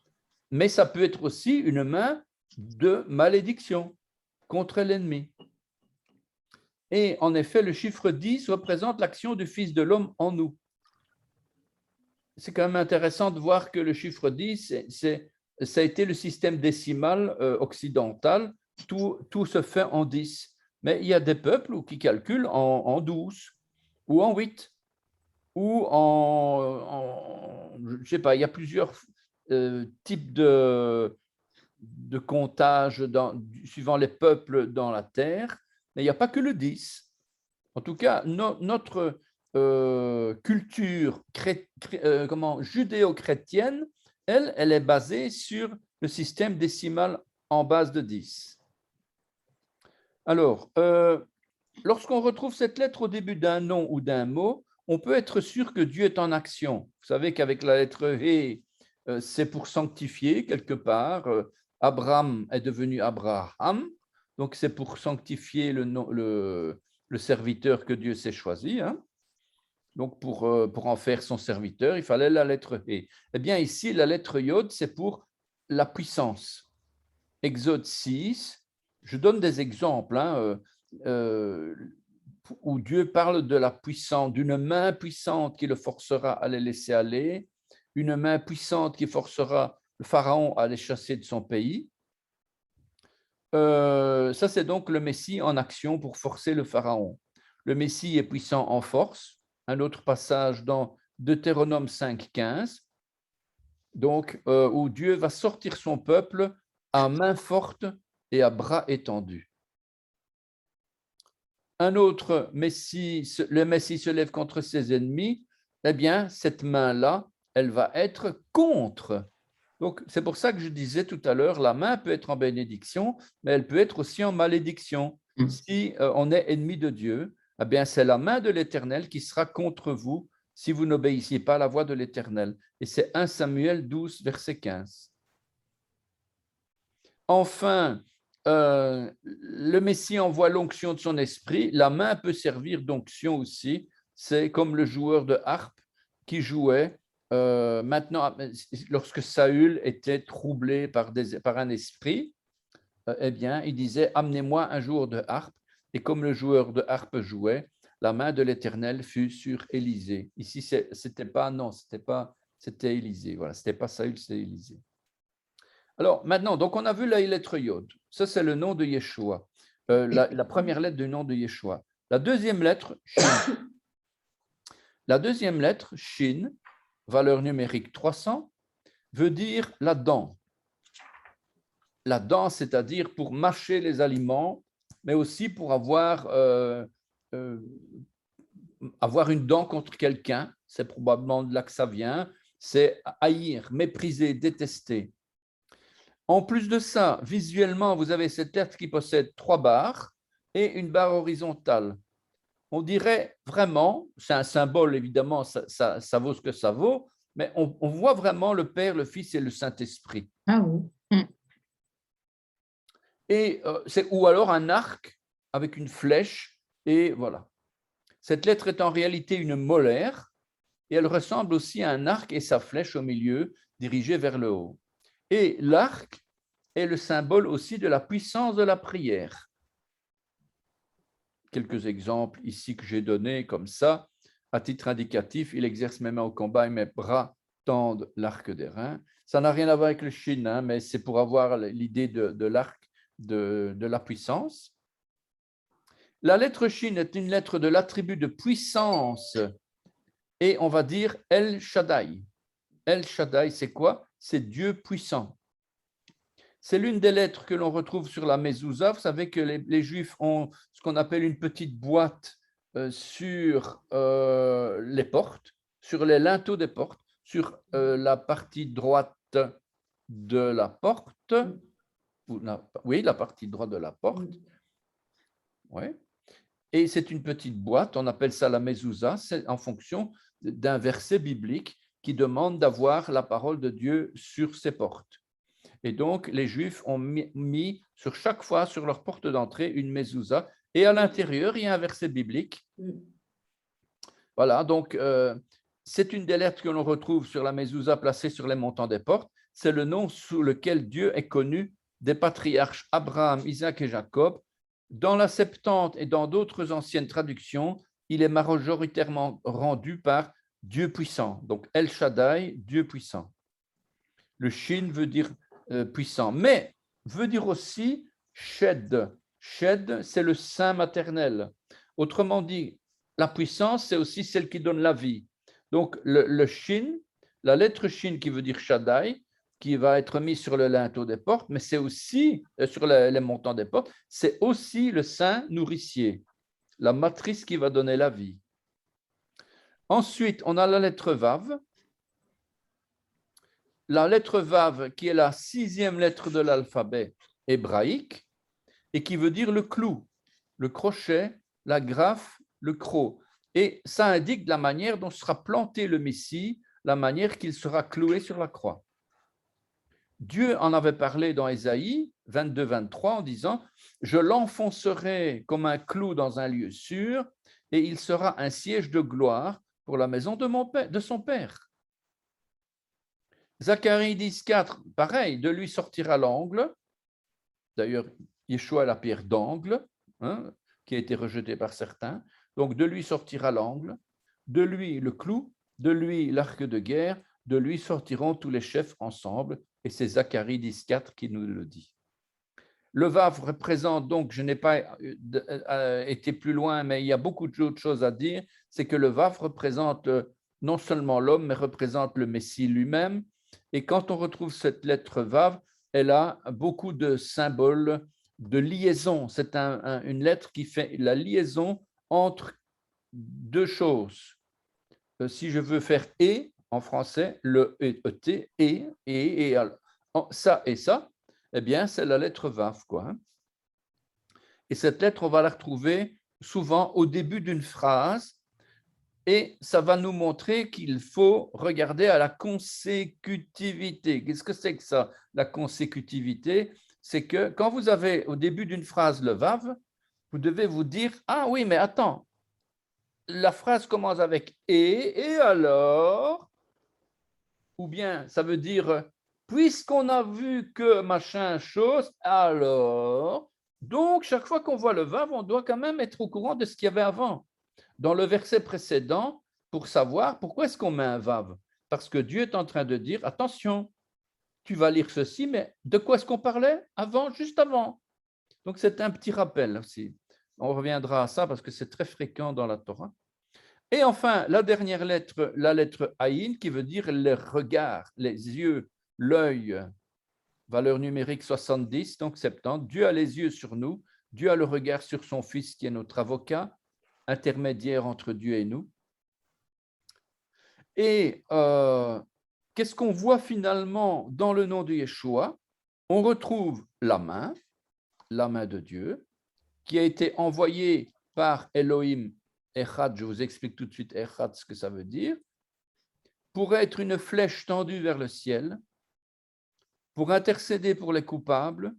mais ça peut être aussi une main de malédiction contre l'ennemi. Et en effet, le chiffre 10 représente l'action du Fils de l'homme en nous. C'est quand même intéressant de voir que le chiffre 10, ça a été le système décimal occidental, tout se fait en 10. Mais il y a des peuples qui calculent en 12 ou en 8 ou je ne sais pas, il y a plusieurs types de comptage suivant les peuples dans la terre, mais il n'y a pas que le 10. En tout cas, notre culture judéo-chrétienne, elle est basée sur le système décimal en base de 10. Alors, lorsqu'on retrouve cette lettre au début d'un nom ou d'un mot, on peut être sûr que Dieu est en action. Vous savez qu'avec la lettre He, c'est pour sanctifier quelque part. Abraham est devenu Abraham, donc c'est pour sanctifier le serviteur que Dieu s'est choisi. Hein. Donc, pour en faire son serviteur, il fallait la lettre He. Eh bien, ici, la lettre Yod, c'est pour la puissance. Exode 6, je donne des exemples où Dieu parle de la puissance, d'une main puissante qui le forcera à les laisser aller, une main puissante qui forcera le pharaon à les chasser de son pays. Ça, c'est donc le Messie en action pour forcer le pharaon. Le Messie est puissant en force. Un autre passage dans Deutéronome 5,15, donc où Dieu va sortir son peuple à main forte et à bras étendus. Un autre Messie, le Messie se lève contre ses ennemis, eh bien, cette main-là, elle va être contre. Donc, c'est pour ça que je disais tout à l'heure, la main peut être en bénédiction, mais elle peut être aussi en malédiction. Si on est ennemi de Dieu, eh bien, c'est la main de l'Éternel qui sera contre vous si vous n'obéissez pas à la voix de l'Éternel. Et c'est 1 Samuel 12, verset 15. Enfin, le Messie envoie l'onction de son esprit. La main peut servir d'onction aussi. C'est comme le joueur de harpe qui jouait. Maintenant, lorsque Saül était troublé par un esprit, eh bien, il disait « Amenez-moi un joueur de harpe ». Et comme le joueur de harpe jouait, la main de l'Éternel fut sur Élisée. Ici, c'était Élisée. Voilà, c'était pas Saül, c'était Élisée. Alors, maintenant, donc on a vu la lettre Yod. Ça, c'est le nom de Yeshua. La première lettre du nom de Yeshua. La deuxième lettre, Shin. La deuxième lettre, Shin, valeur numérique 300, veut dire la dent. La dent, c'est-à-dire pour mâcher les aliments, mais aussi pour avoir une dent contre quelqu'un. C'est probablement de là que ça vient. C'est haïr, mépriser, détester. En plus de ça, visuellement, vous avez cette lettre qui possède 3 barres et une barre horizontale. On dirait vraiment, c'est un symbole évidemment, ça vaut ce que ça vaut, mais on voit vraiment le Père, le Fils et le Saint-Esprit. Ah oui. Et ou alors un arc avec une flèche, et voilà. Cette lettre est en réalité une molaire, et elle ressemble aussi à un arc et sa flèche au milieu, dirigée vers le haut. Et l'arc est le symbole aussi de la puissance de la prière. Quelques exemples ici que j'ai donnés comme ça. À titre indicatif, il exerce mes mains au combat et mes bras tendent l'arc d'airain. Ça n'a rien à voir avec le Shin, mais c'est pour avoir l'idée de l'arc de la puissance. La lettre Shin est une lettre de l'attribut de puissance et on va dire El Shaddai. El Shaddai, c'est quoi? C'est Dieu puissant. C'est l'une des lettres que l'on retrouve sur la mezouza. Vous savez que les Juifs ont ce qu'on appelle une petite boîte sur les portes, sur les linteaux des portes, sur la partie droite de la porte. Oui, la partie droite de la porte. Oui. Et c'est une petite boîte, on appelle ça la mezouza, c'est en fonction d'un verset biblique qui demande d'avoir la parole de Dieu sur ses portes. Et donc, les Juifs ont mis sur chaque fois, sur leur porte d'entrée, une mezouza. Et à l'intérieur, il y a un verset biblique. Voilà, donc, c'est une des lettres que l'on retrouve sur la mezouza placée sur les montants des portes. C'est le nom sous lequel Dieu est connu des patriarches Abraham, Isaac et Jacob. Dans la Septante et dans d'autres anciennes traductions, il est majoritairement rendu par Dieu puissant. Donc, El Shaddai, Dieu puissant. Le Shin veut dire puissant, mais veut dire aussi Shed. Shed, c'est le sein maternel. Autrement dit, la puissance, c'est aussi celle qui donne la vie. Donc, le Shin, la lettre Shin qui veut dire Shaddai, qui va être mis sur le linteau des portes, mais c'est aussi, sur les montants des portes, c'est aussi le sein nourricier, la matrice qui va donner la vie. Ensuite, on a la lettre Vav. La lettre Vav, qui est la 6e lettre de l'alphabet hébraïque, et qui veut dire le clou, le crochet, la graffe, le croc. Et ça indique la manière dont sera planté le Messie, la manière qu'il sera cloué sur la croix. Dieu en avait parlé dans Ésaïe 22-23 en disant « Je l'enfoncerai comme un clou dans un lieu sûr, et il sera un siège de gloire pour la maison de, de son père. Zacharie 10,4, pareil, de lui sortira l'angle. D'ailleurs, Yeshua est la pierre d'angle, hein, qui a été rejetée par certains. Donc, de lui sortira l'angle, de lui le clou, de lui l'arc de guerre, de lui sortiront tous les chefs ensemble. Et c'est Zacharie 10,4 qui nous le dit. Le Vav représente donc, je n'ai pas été plus loin, mais il y a beaucoup d'autres choses à dire, c'est que le Vav représente non seulement l'homme, mais représente le Messie lui-même. Et quand on retrouve cette lettre Vav, elle a beaucoup de symboles de liaison. C'est une lettre qui fait la liaison entre deux choses. Si je veux faire « et » en français, le « et », et ça et ça, eh bien, c'est la lettre Vav, quoi. Et cette lettre, on va la retrouver souvent au début d'une phrase, et ça va nous montrer qu'il faut regarder à la consécutivité. Qu'est-ce que c'est que ça, la consécutivité? C'est que quand vous avez au début d'une phrase le Vav, vous devez vous dire « Ah oui, mais attends, la phrase commence avec « et alors ?» ou bien ça veut dire « puisqu'on a vu que machin chose, alors… » Donc, chaque fois qu'on voit le Vav, on doit quand même être au courant de ce qu'il y avait avant. Dans le verset précédent, pour savoir pourquoi est-ce qu'on met un Vav? Parce que Dieu est en train de dire « Attention, tu vas lire ceci, mais de quoi est-ce qu'on parlait avant, juste avant ?» Donc, c'est un petit rappel aussi. On reviendra à ça parce que c'est très fréquent dans la Torah. Et enfin, la dernière lettre, la lettre Aïn, qui veut dire le regard, les yeux, l'œil, valeur numérique 70, donc 70. Dieu a les yeux sur nous, Dieu a le regard sur son Fils qui est notre avocat, intermédiaire entre Dieu et nous. Et qu'est-ce qu'on voit finalement dans le nom de Yeshua? On retrouve la main de Dieu, qui a été envoyée par Elohim Echad, je vous explique tout de suite Echad, ce que ça veut dire, pour être une flèche tendue vers le ciel, pour intercéder pour les coupables,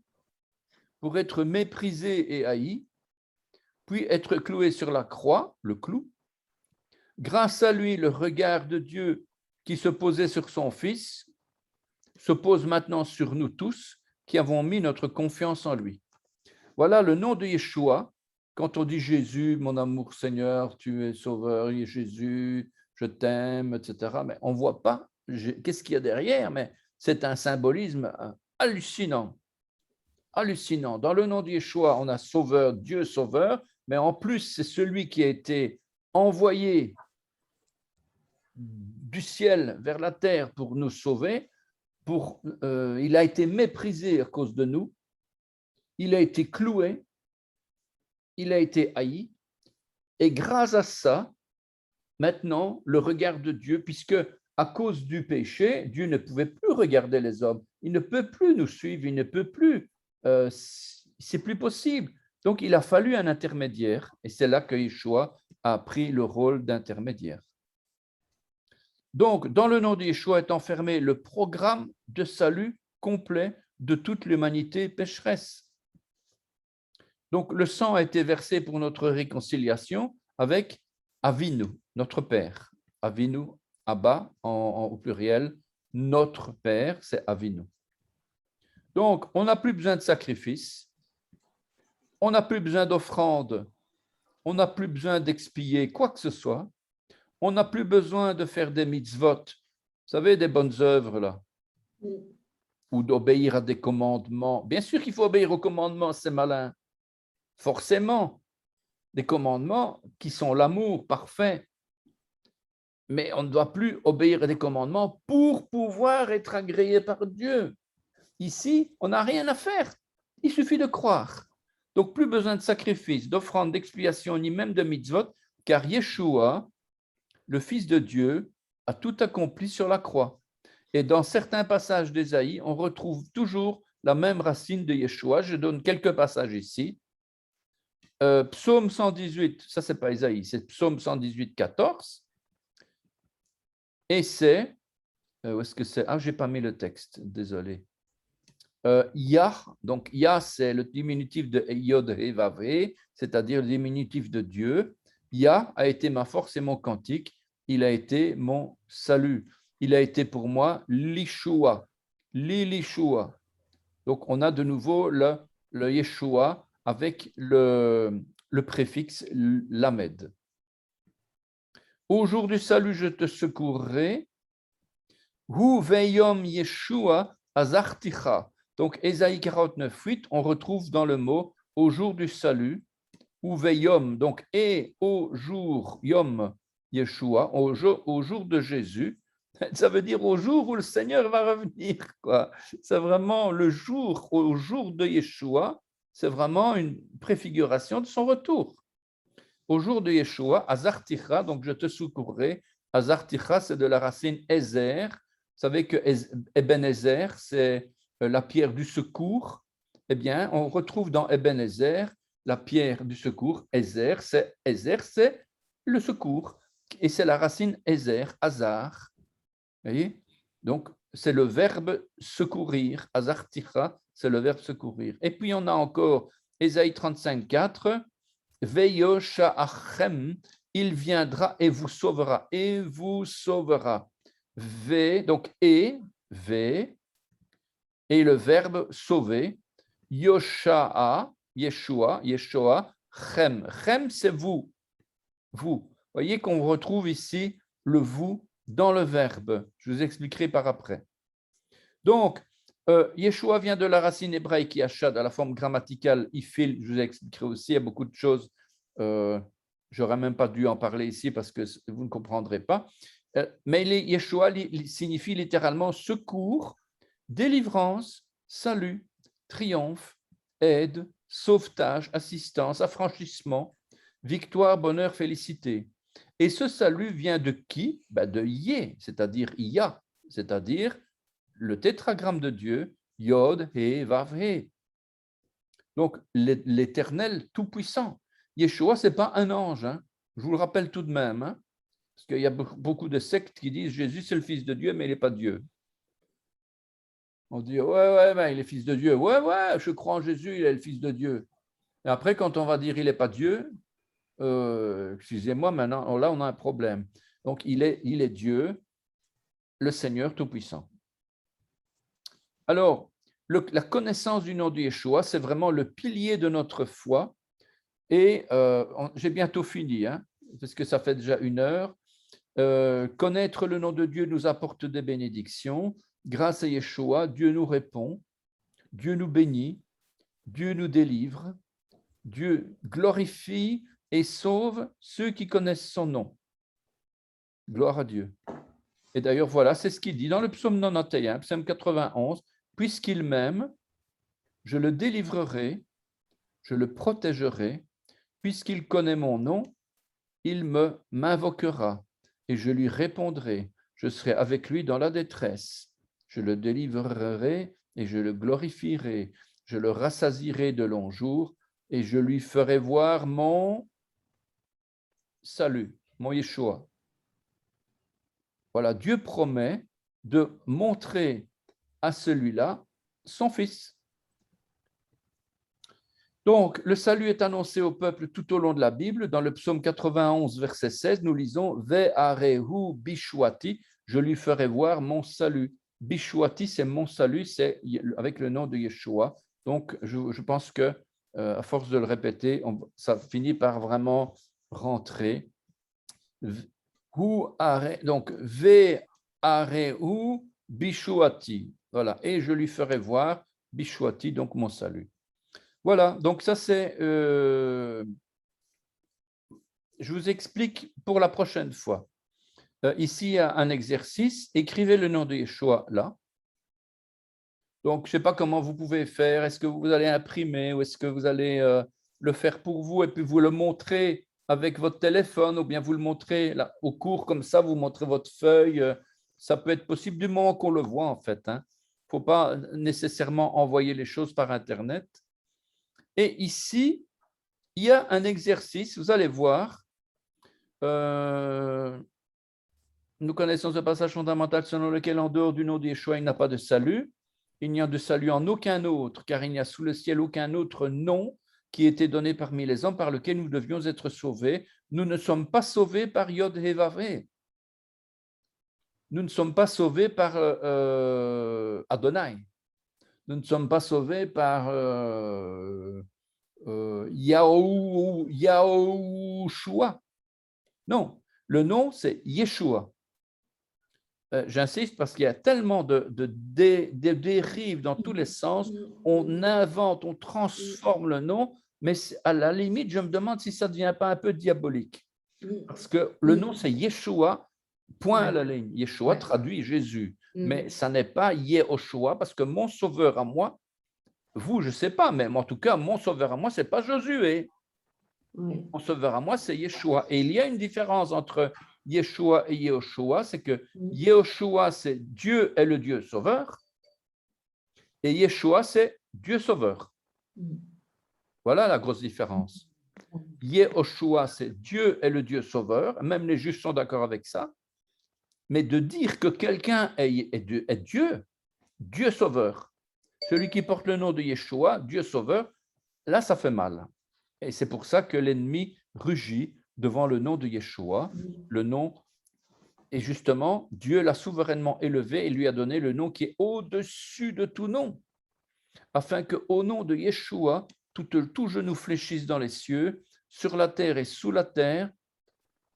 pour être méprisé et haï, puis être cloué sur la croix, le clou. Grâce à lui, le regard de Dieu qui se posait sur son Fils se pose maintenant sur nous tous qui avons mis notre confiance en lui. Voilà le nom de Yeshua. Quand on dit Jésus, mon amour Seigneur, tu es sauveur, Jésus, je t'aime, etc. Mais on ne voit pas qu'est-ce qu'il y a derrière, mais c'est un symbolisme hallucinant. Hallucinant. Dans le nom de Yeshua, on a sauveur, Dieu sauveur, mais en plus, c'est celui qui a été envoyé du ciel vers la terre pour nous sauver. Il a été méprisé à cause de nous. Il a été cloué. Il a été haï, et grâce à ça, maintenant, le regard de Dieu, puisque à cause du péché, Dieu ne pouvait plus regarder les hommes, il ne peut plus nous suivre, il ne peut plus, c'est plus possible. Donc, il a fallu un intermédiaire, et c'est là que Yeshua a pris le rôle d'intermédiaire. Donc, dans le nom de Yeshua est enfermé le programme de salut complet de toute l'humanité pécheresse. Donc, le sang a été versé pour notre réconciliation avec Avinu, notre Père. Avinu, Abba, au pluriel, notre Père, c'est Avinu. Donc, on n'a plus besoin de sacrifice, on n'a plus besoin d'offrande, on n'a plus besoin d'expier quoi que ce soit, on n'a plus besoin de faire des mitzvot, vous savez, des bonnes œuvres, là, ou d'obéir à des commandements. Bien sûr qu'il faut obéir aux commandements, c'est malin. Forcément, des commandements qui sont l'amour parfait. Mais on ne doit plus obéir à des commandements pour pouvoir être agréé par Dieu. Ici, on n'a rien à faire. Il suffit de croire. Donc, plus besoin de sacrifice, d'offrande, d'expiation, ni même de mitzvot, car Yeshua, le Fils de Dieu, a tout accompli sur la croix. Et dans certains passages d'Ésaïe, on retrouve toujours la même racine de Yeshua. Je donne quelques passages ici. Psaume 118, ça c'est pas Isaïe, c'est Psaume 118, 14. Et c'est, où est-ce que c'est? Ah, j'ai pas mis le texte, désolé. Yah, donc Yah c'est le diminutif de Yod He Vav He, c'est-à-dire le diminutif de Dieu. Yah a été ma force et mon cantique. il a été mon salut. Il a été pour moi l'Ishua, l'Ilishua. Donc, on a de nouveau le Yeshua avec le préfixe lamed. Au jour du salut, je te secourrai. Hu veyom Yeshua azarticha. Donc, Ésaïe 49:8, on retrouve dans le mot au jour du salut, ou veyom, donc et au jour, yom Yeshua, au jour de Jésus. Ça veut dire au jour où le Seigneur va revenir, quoi. C'est vraiment le jour, au jour de Yeshua, c'est vraiment une préfiguration de son retour. Au jour de Yeshua, azarticha, donc je te secourrai. Azarticha, c'est de la racine ezer. Vous savez que Ebenezer, c'est la pierre du secours. Eh bien, on retrouve dans Ebenezer la pierre du secours. Ezer, c'est le secours. Et c'est la racine ezer, azar. Vous voyez? Donc, c'est le verbe secourir. Azarticha, c'est le verbe secourir. Et puis, on a encore Ésaïe 35:4. Veyosha'achem, il viendra et vous sauvera. Et vous sauvera. Donc V, et le verbe sauver. Yosha'a, Yeshua, Chem. Chem, c'est vous. Vous. Voyez qu'on retrouve ici le vous dans le verbe. Je vous expliquerai par après. Donc, Yeshua vient de la racine hébraïque yashad, à la forme grammaticale ifil. Je vous expliquerai aussi, il y a beaucoup de choses. Je n'aurais même pas dû en parler ici parce que vous ne comprendrez pas. Mais Yeshua signifie littéralement secours, délivrance, salut, triomphe, aide, sauvetage, assistance, affranchissement, victoire, bonheur, félicité. Et ce salut vient de qui? De Yé, c'est-à-dire Iya, c'est-à-dire le tétragramme de Dieu, Yod, He, Vav, He. Donc, l'Éternel Tout-Puissant. Yeshua, ce n'est pas un ange, hein. Je vous le rappelle tout de même, hein, parce qu'il y a beaucoup de sectes qui disent Jésus, c'est le Fils de Dieu, mais il n'est pas Dieu. On dit, ouais, il est Fils de Dieu. Ouais, je crois en Jésus, il est le Fils de Dieu. Et après, quand on va dire il n'est pas Dieu, excusez-moi, maintenant, là, on a un problème. Donc, il est Dieu, le Seigneur Tout-Puissant. Alors, la connaissance du nom de Yeshua, c'est vraiment le pilier de notre foi. Et j'ai bientôt fini, hein, parce que ça fait déjà 1 heure. Connaître le nom de Dieu nous apporte des bénédictions. Grâce à Yeshua, Dieu nous répond, Dieu nous bénit, Dieu nous délivre, Dieu glorifie et sauve ceux qui connaissent son nom. Gloire à Dieu. Et d'ailleurs, voilà, c'est ce qu'il dit dans le psaume 91, psaume 91, « Puisqu'il m'aime, je le délivrerai, je le protégerai, puisqu'il connaît mon nom, il m'invoquera, et je lui répondrai, je serai avec lui dans la détresse. Je le délivrerai et je le glorifierai, je le rassasierai de longs jours, et je lui ferai voir mon salut, mon Yeshua. » Voilà, Dieu promet de montrer à celui-là son Fils. Donc, le salut est annoncé au peuple tout au long de la Bible. Dans le psaume 91, verset 16, nous lisons « Ve'arehu bishwati » je lui ferai voir mon salut. Bishwati, c'est mon salut, c'est avec le nom de Yeshua. Donc, je pense que à force de le répéter, ça finit par vraiment rentrer. Donc, Ve'arehu bishwati. Voilà, et je lui ferai voir bishwati, donc mon salut. Voilà, donc ça c'est... je vous explique pour la prochaine fois. Ici, il y a un exercice. Écrivez le nom de Yeshua là. Donc, je ne sais pas comment vous pouvez faire. Est-ce que vous allez imprimer ou est-ce que vous allez le faire pour vous et puis vous le montrer avec votre téléphone ou bien vous le montrez là, au cours comme ça, vous montrez votre feuille. Ça peut être possible du moment qu'on le voit en fait. Il ne faut pas nécessairement envoyer les choses par Internet. Et ici, il y a un exercice, vous allez voir. Nous connaissons ce passage fondamental selon lequel, en dehors du nom de Yeshua, il n'y a pas de salut. Il n'y a de salut en aucun autre, car il n'y a sous le ciel aucun autre nom qui ait été donné parmi les hommes par lequel nous devions être sauvés. Nous ne sommes pas sauvés par Yod He Vav He. nous ne sommes pas sauvés par Adonai. Nous ne sommes pas sauvés par Yahushua. Non, le nom, c'est Yeshua. J'insiste parce qu'il y a tellement de dérives dans tous les sens. On invente, on transforme le nom, mais à la limite, je me demande si ça ne devient pas un peu diabolique. Parce que le nom, c'est Yeshua, point à la ligne. Yeshua traduit Jésus, mais ça n'est pas Yehoshua, parce que mon sauveur à moi, vous, je ne sais pas, mais en tout cas, mon sauveur à moi, ce n'est pas Josué. Mon sauveur à moi, c'est Yeshua. Et il y a une différence entre Yeshua et Yehoshua, c'est que Yehoshua, c'est Dieu est le Dieu sauveur, et Yeshua, c'est Dieu sauveur. Voilà la grosse différence. Yehoshua, c'est Dieu est le Dieu sauveur, même les juifs sont d'accord avec ça, mais de dire que quelqu'un est Dieu, Dieu sauveur, celui qui porte le nom de Yeshua, Dieu sauveur, là, ça fait mal. Et c'est pour ça que l'ennemi rugit devant le nom de Yeshua. Le nom, et justement, Dieu l'a souverainement élevé et lui a donné le nom qui est au-dessus de tout nom, afin qu'au nom de Yeshua, tout genou fléchisse dans les cieux, sur la terre et sous la terre.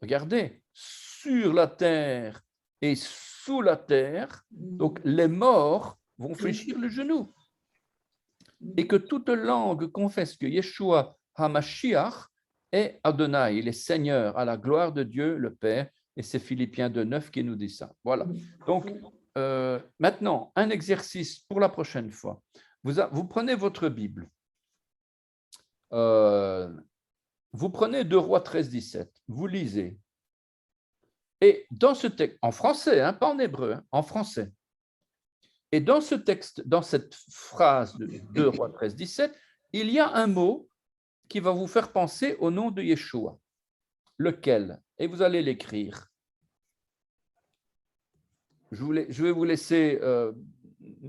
Regardez, sur la terre et sous la terre, donc les morts vont fléchir le genou. Et que toute langue confesse que Yeshua HaMashiach est Adonai, il est Seigneur, à la gloire de Dieu le Père, et c'est Philippiens 2,9 qui nous dit ça. Voilà. Donc, maintenant, un exercice pour la prochaine fois. Vous prenez votre Bible. Vous prenez 2 Rois 13, 17. Vous lisez. Et dans ce texte, en français, hein, pas en hébreu, hein, en français. Et dans ce texte, dans cette phrase de 2 Rois 13, 17, il y a un mot qui va vous faire penser au nom de Yeshua. Lequel? Et vous allez l'écrire. Je vais vous laisser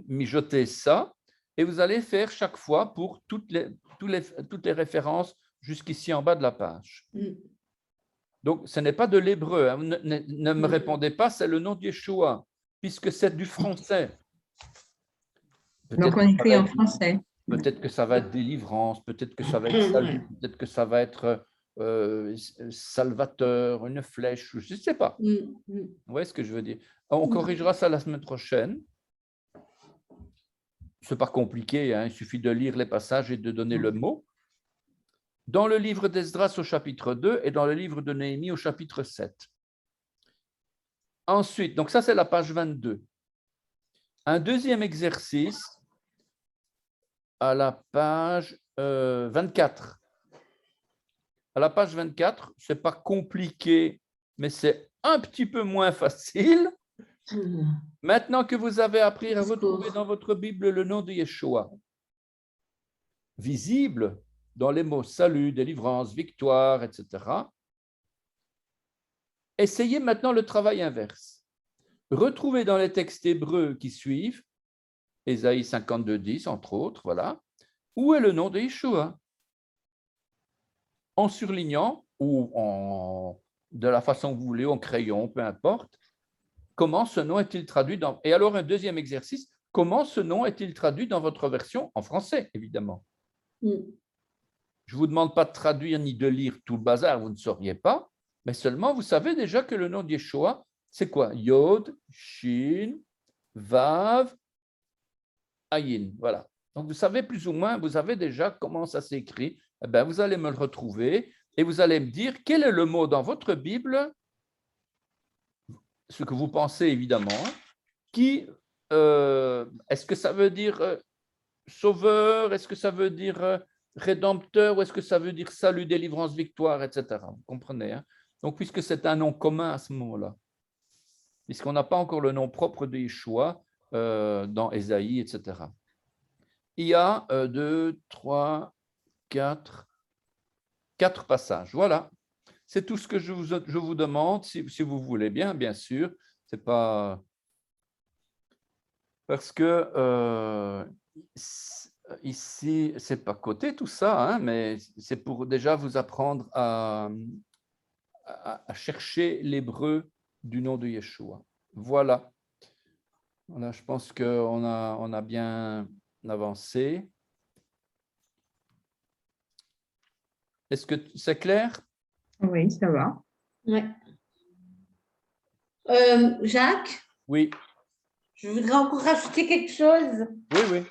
mijoter ça, et vous allez faire chaque fois pour toutes les références jusqu'ici en bas de la page. Donc, ce n'est pas de l'hébreu. Hein. Ne me répondez pas, c'est le nom de Yeshua, puisque c'est du français. Donc, on écrit en français. Peut-être que ça va être délivrance, peut-être que ça va être salut, peut-être que ça va être salvateur, une flèche, je ne sais pas. Vous voyez ce que je veux dire? On corrigera ça la semaine prochaine. Ce n'est pas compliqué, hein, il suffit de lire les passages et de donner le mot. Dans le livre d'Esdras au chapitre 2 et dans le livre de Néhémie au chapitre 7. Ensuite, donc ça c'est la page 22. Un deuxième exercice à la page 24. À la page 24, ce n'est pas compliqué, mais c'est un petit peu moins facile. Maintenant que vous avez appris à retrouver dans votre Bible le nom de Yeshua, visible dans les mots salut, délivrance, victoire, etc., essayez maintenant le travail inverse. Retrouvez dans les textes hébreux qui suivent, Ésaïe 52, 10, entre autres, voilà, où est le nom de Yeshua? En surlignant ou de la façon que vous voulez, en crayon, peu importe, comment ce nom est-il traduit dans… Et alors, un deuxième exercice, comment ce nom est-il traduit dans votre version en français, évidemment. Je ne vous demande pas de traduire ni de lire tout le bazar, vous ne sauriez pas, mais seulement vous savez déjà que le nom de Yeshua, c'est quoi? Yod, Shin, Vav, Ayin. Voilà. Donc, vous savez plus ou moins, vous savez déjà comment ça s'écrit. Eh bien, vous allez me le retrouver et vous allez me dire quel est le mot dans votre Bible, ce que vous pensez évidemment, qui, est-ce que ça veut dire sauveur, est-ce que ça veut dire rédempteur, ou est-ce que ça veut dire salut, délivrance, victoire, etc. Vous comprenez, hein? Donc, puisque c'est un nom commun à ce moment-là, puisqu'on n'a pas encore le nom propre de Yeshua dans Ésaïe, etc. Il y a 2, 3, 4 passages. Voilà. C'est tout ce que je vous demande, si vous voulez bien sûr. C'est pas… Parce que ici, ce n'est pas coté tout ça, hein, mais c'est pour déjà vous apprendre à chercher l'hébreu du nom de Yeshua. Voilà. Voilà, je pense qu'on a bien avancé. Est-ce que c'est clair? Oui, ça va. Ouais. Jacques, Oui, je voudrais encore rajouter quelque chose. oui, oui.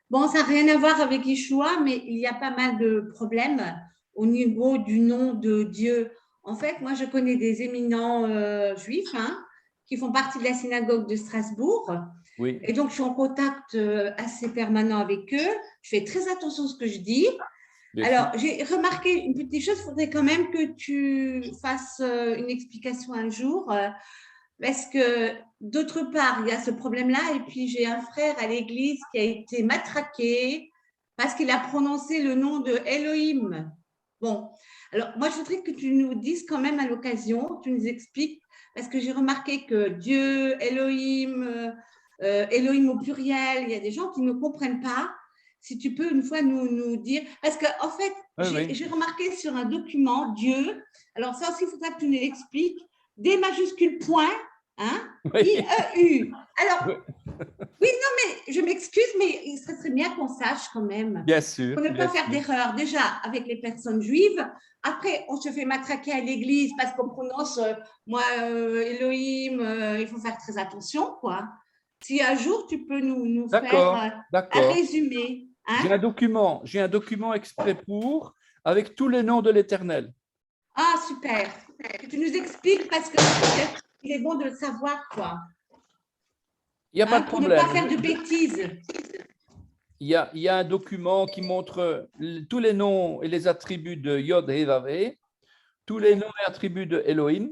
Bon, ça n'a rien à voir avec Yeshua, mais il y a pas mal de problèmes au niveau du nom de Dieu. En fait, moi, je connais des éminents juifs qui font partie de la synagogue de Strasbourg. Oui. Et donc, je suis en contact assez permanent avec eux. Je fais très attention à ce que je dis. Bien Alors, sûr. j'ai remarqué une petite chose. Il faudrait quand même que tu fasses une explication un jour. Parce que d'autre part, il y a ce problème-là. Et puis, j'ai un frère à l'église qui a été matraqué parce qu'il a prononcé le nom de Elohim. Bon, alors moi, je voudrais que tu nous dises quand même à l'occasion, tu nous expliques, parce que j'ai remarqué que Dieu, Elohim, Elohim au pluriel, il y a des gens qui ne comprennent pas. Si tu peux une fois nous dire, parce qu'en fait, Oui, oui. j'ai remarqué sur un document, Dieu, alors ça aussi, il faudra que tu nous l'expliques, D majuscule point, Oui. I-E-U. Alors, Oui. oui, non, mais je m'excuse, mais il serait bien qu'on sache quand même. Bien sûr. Pour ne bien pas faire sûr. d'erreur, déjà avec les personnes juives. Après, on se fait matraquer à l'église parce qu'on prononce, Elohim, il faut faire très attention, quoi. Si un jour, tu peux nous faire D'accord, un d'accord. résumé. J'ai un document exprès avec tous les noms de l'Éternel. Ah, super. Que tu nous expliques parce que il est bon de le savoir, quoi. Il n'y a pas de Pour ne pas problème. faire de bêtises. Il y a un document qui montre tous les noms et les attributs de Yod et Vav, tous les noms et attributs de Elohim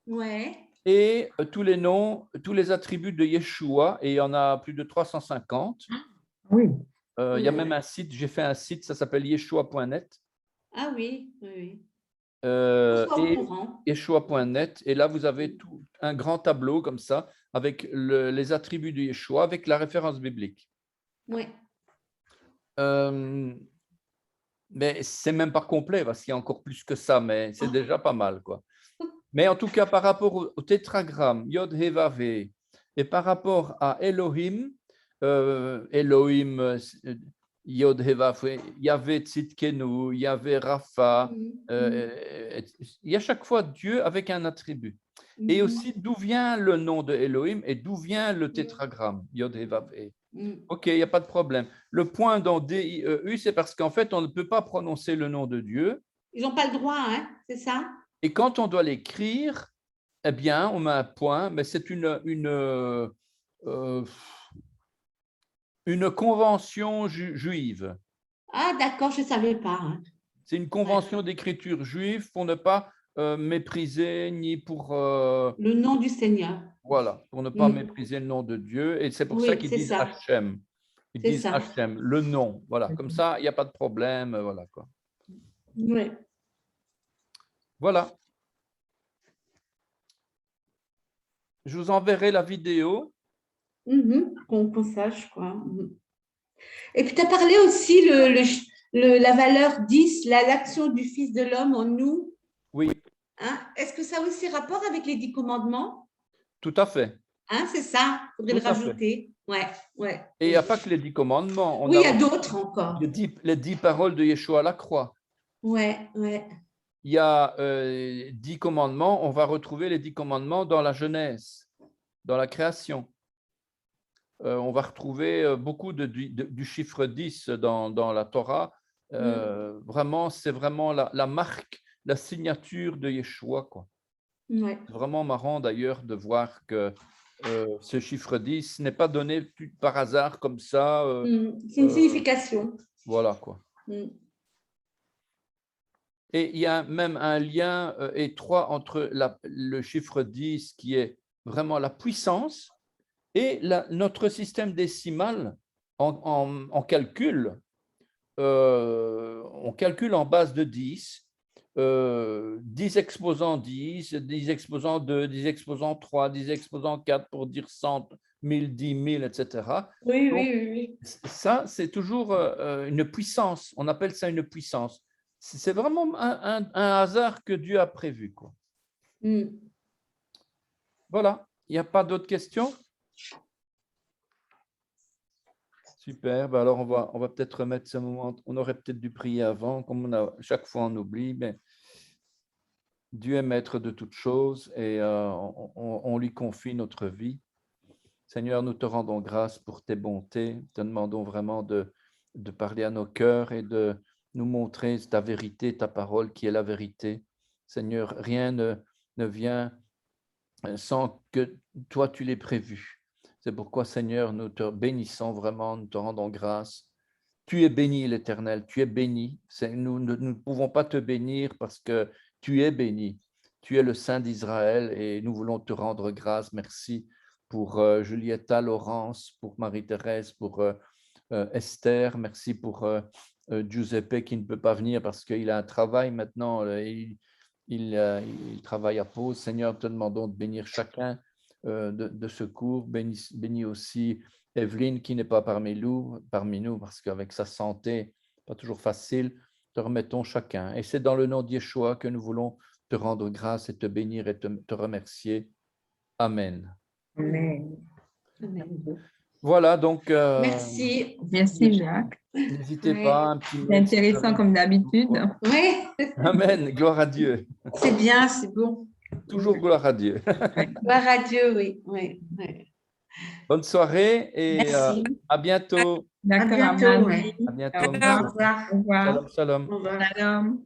Ouais. et tous les noms, tous les attributs de Yeshua, et il y en a plus de 350. Oui. Il y a même un site, j'ai fait un site, ça s'appelle yeshua.net. Ah oui, oui. Et Au courant. Yeshua.net, et là vous avez tout un grand tableau comme ça avec les attributs de Yeshua avec la référence biblique. Oui. Mais c'est même pas complet parce qu'il y a encore plus que ça, mais c'est déjà pas mal, quoi. Mais en tout cas, par rapport au tétragramme Yod He Vav He, et par rapport à Elohim, Elohim, Yod He Vav He, Yahvé Tzidkenu, Yahvé Rapha, il y a chaque fois Dieu avec un attribut. Et aussi d'où vient le nom de Elohim et d'où vient le tétragramme Yod He Vav He. Ok, il n'y a pas de problème. Le point dans DIEU, c'est parce qu'en fait, on ne peut pas prononcer le nom de Dieu. Ils n'ont pas le droit, c'est ça? Et quand on doit l'écrire, eh bien, on met un point, mais c'est une convention juive. Ah, d'accord, je ne savais pas. C'est une convention d'écriture juive pour ne pas mépriser ni pour… Le nom du Seigneur. Voilà, pour ne pas mépriser le nom de Dieu. Et c'est pour ça qu'ils disent Hachem. Ils disent Hachem, le nom. Voilà, comme ça, il n'y a pas de problème. Voilà, quoi. Oui. Voilà. Je vous enverrai la vidéo. Qu'on sache, quoi. Et puis, tu as parlé aussi la valeur 10, l'action du Fils de l'homme en nous. Oui. Est-ce que ça a aussi rapport avec les 10 commandements? Tout à fait. C'est ça, il faudrait le rajouter. Ouais. Et il n'y a pas que les 10 commandements. Oui, il y a d'autres encore. Les 10 paroles de Yeshua à la croix. Ouais. Il y a 10 commandements. On va retrouver les 10 commandements dans la Genèse, dans la création. On va retrouver beaucoup du chiffre 10 dans la Torah. Vraiment, c'est vraiment la marque, la signature de Yeshua, quoi. Ouais. C'est vraiment marrant d'ailleurs de voir que ce chiffre 10 n'est pas donné par hasard comme ça. C'est une signification. Voilà, quoi. Et il y a même un lien étroit entre le chiffre 10 qui est vraiment la puissance et notre système décimal en calcul. On calcule en base de 10. 10 exposants 10, 10 exposants 2, 10 exposants 3, 10 exposants 4 pour dire 100, 1000, 10 000, etc. Oui, donc, oui. Ça, c'est toujours une puissance. On appelle ça une puissance. C'est vraiment un hasard que Dieu a prévu, quoi. Voilà. Il n'y a pas d'autres questions? Super. Ben alors, on va peut-être remettre ce moment. On aurait peut-être dû prier avant, comme chaque fois on oublie, mais Dieu est maître de toutes choses et on lui confie notre vie. Seigneur, nous te rendons grâce pour tes bontés. Te demandons vraiment de parler à nos cœurs et de nous montrer ta vérité, ta parole qui est la vérité. Seigneur, rien ne vient sans que toi, tu l'aies prévu. C'est pourquoi, Seigneur, nous te bénissons vraiment, nous te rendons grâce. Tu es béni, l'Éternel, tu es béni. Nous ne pouvons pas te bénir parce que tu es béni. Tu es le Saint d'Israël et nous voulons te rendre grâce. Merci pour Julietta, Laurence, pour Marie-Thérèse, pour Esther. Merci pour Giuseppe qui ne peut pas venir parce qu'il a un travail maintenant. Il travaille à pause. Seigneur, te demandons de bénir chacun de secours. Bénis aussi Evelyne qui n'est pas parmi nous parce qu'avec sa santé, pas toujours facile, te remettons chacun. Et c'est dans le nom de Yeshua que nous voulons te rendre grâce et te bénir et te remercier. Amen. Amen. Voilà, donc... Merci. Merci, Jacques. N'hésitez pas, un petit C'est intéressant comme d'habitude. Oui, Amen, gloire à Dieu. c'est bien, c'est bon. Toujours gloire à Dieu. Gloire à Dieu, oui. Oui, oui. Bonne soirée et Merci. à bientôt. À D'accord, bientôt. Amen. Ouais. À bientôt. Au revoir. Au revoir. Au revoir. Shalom, shalom. Au revoir. Shalom.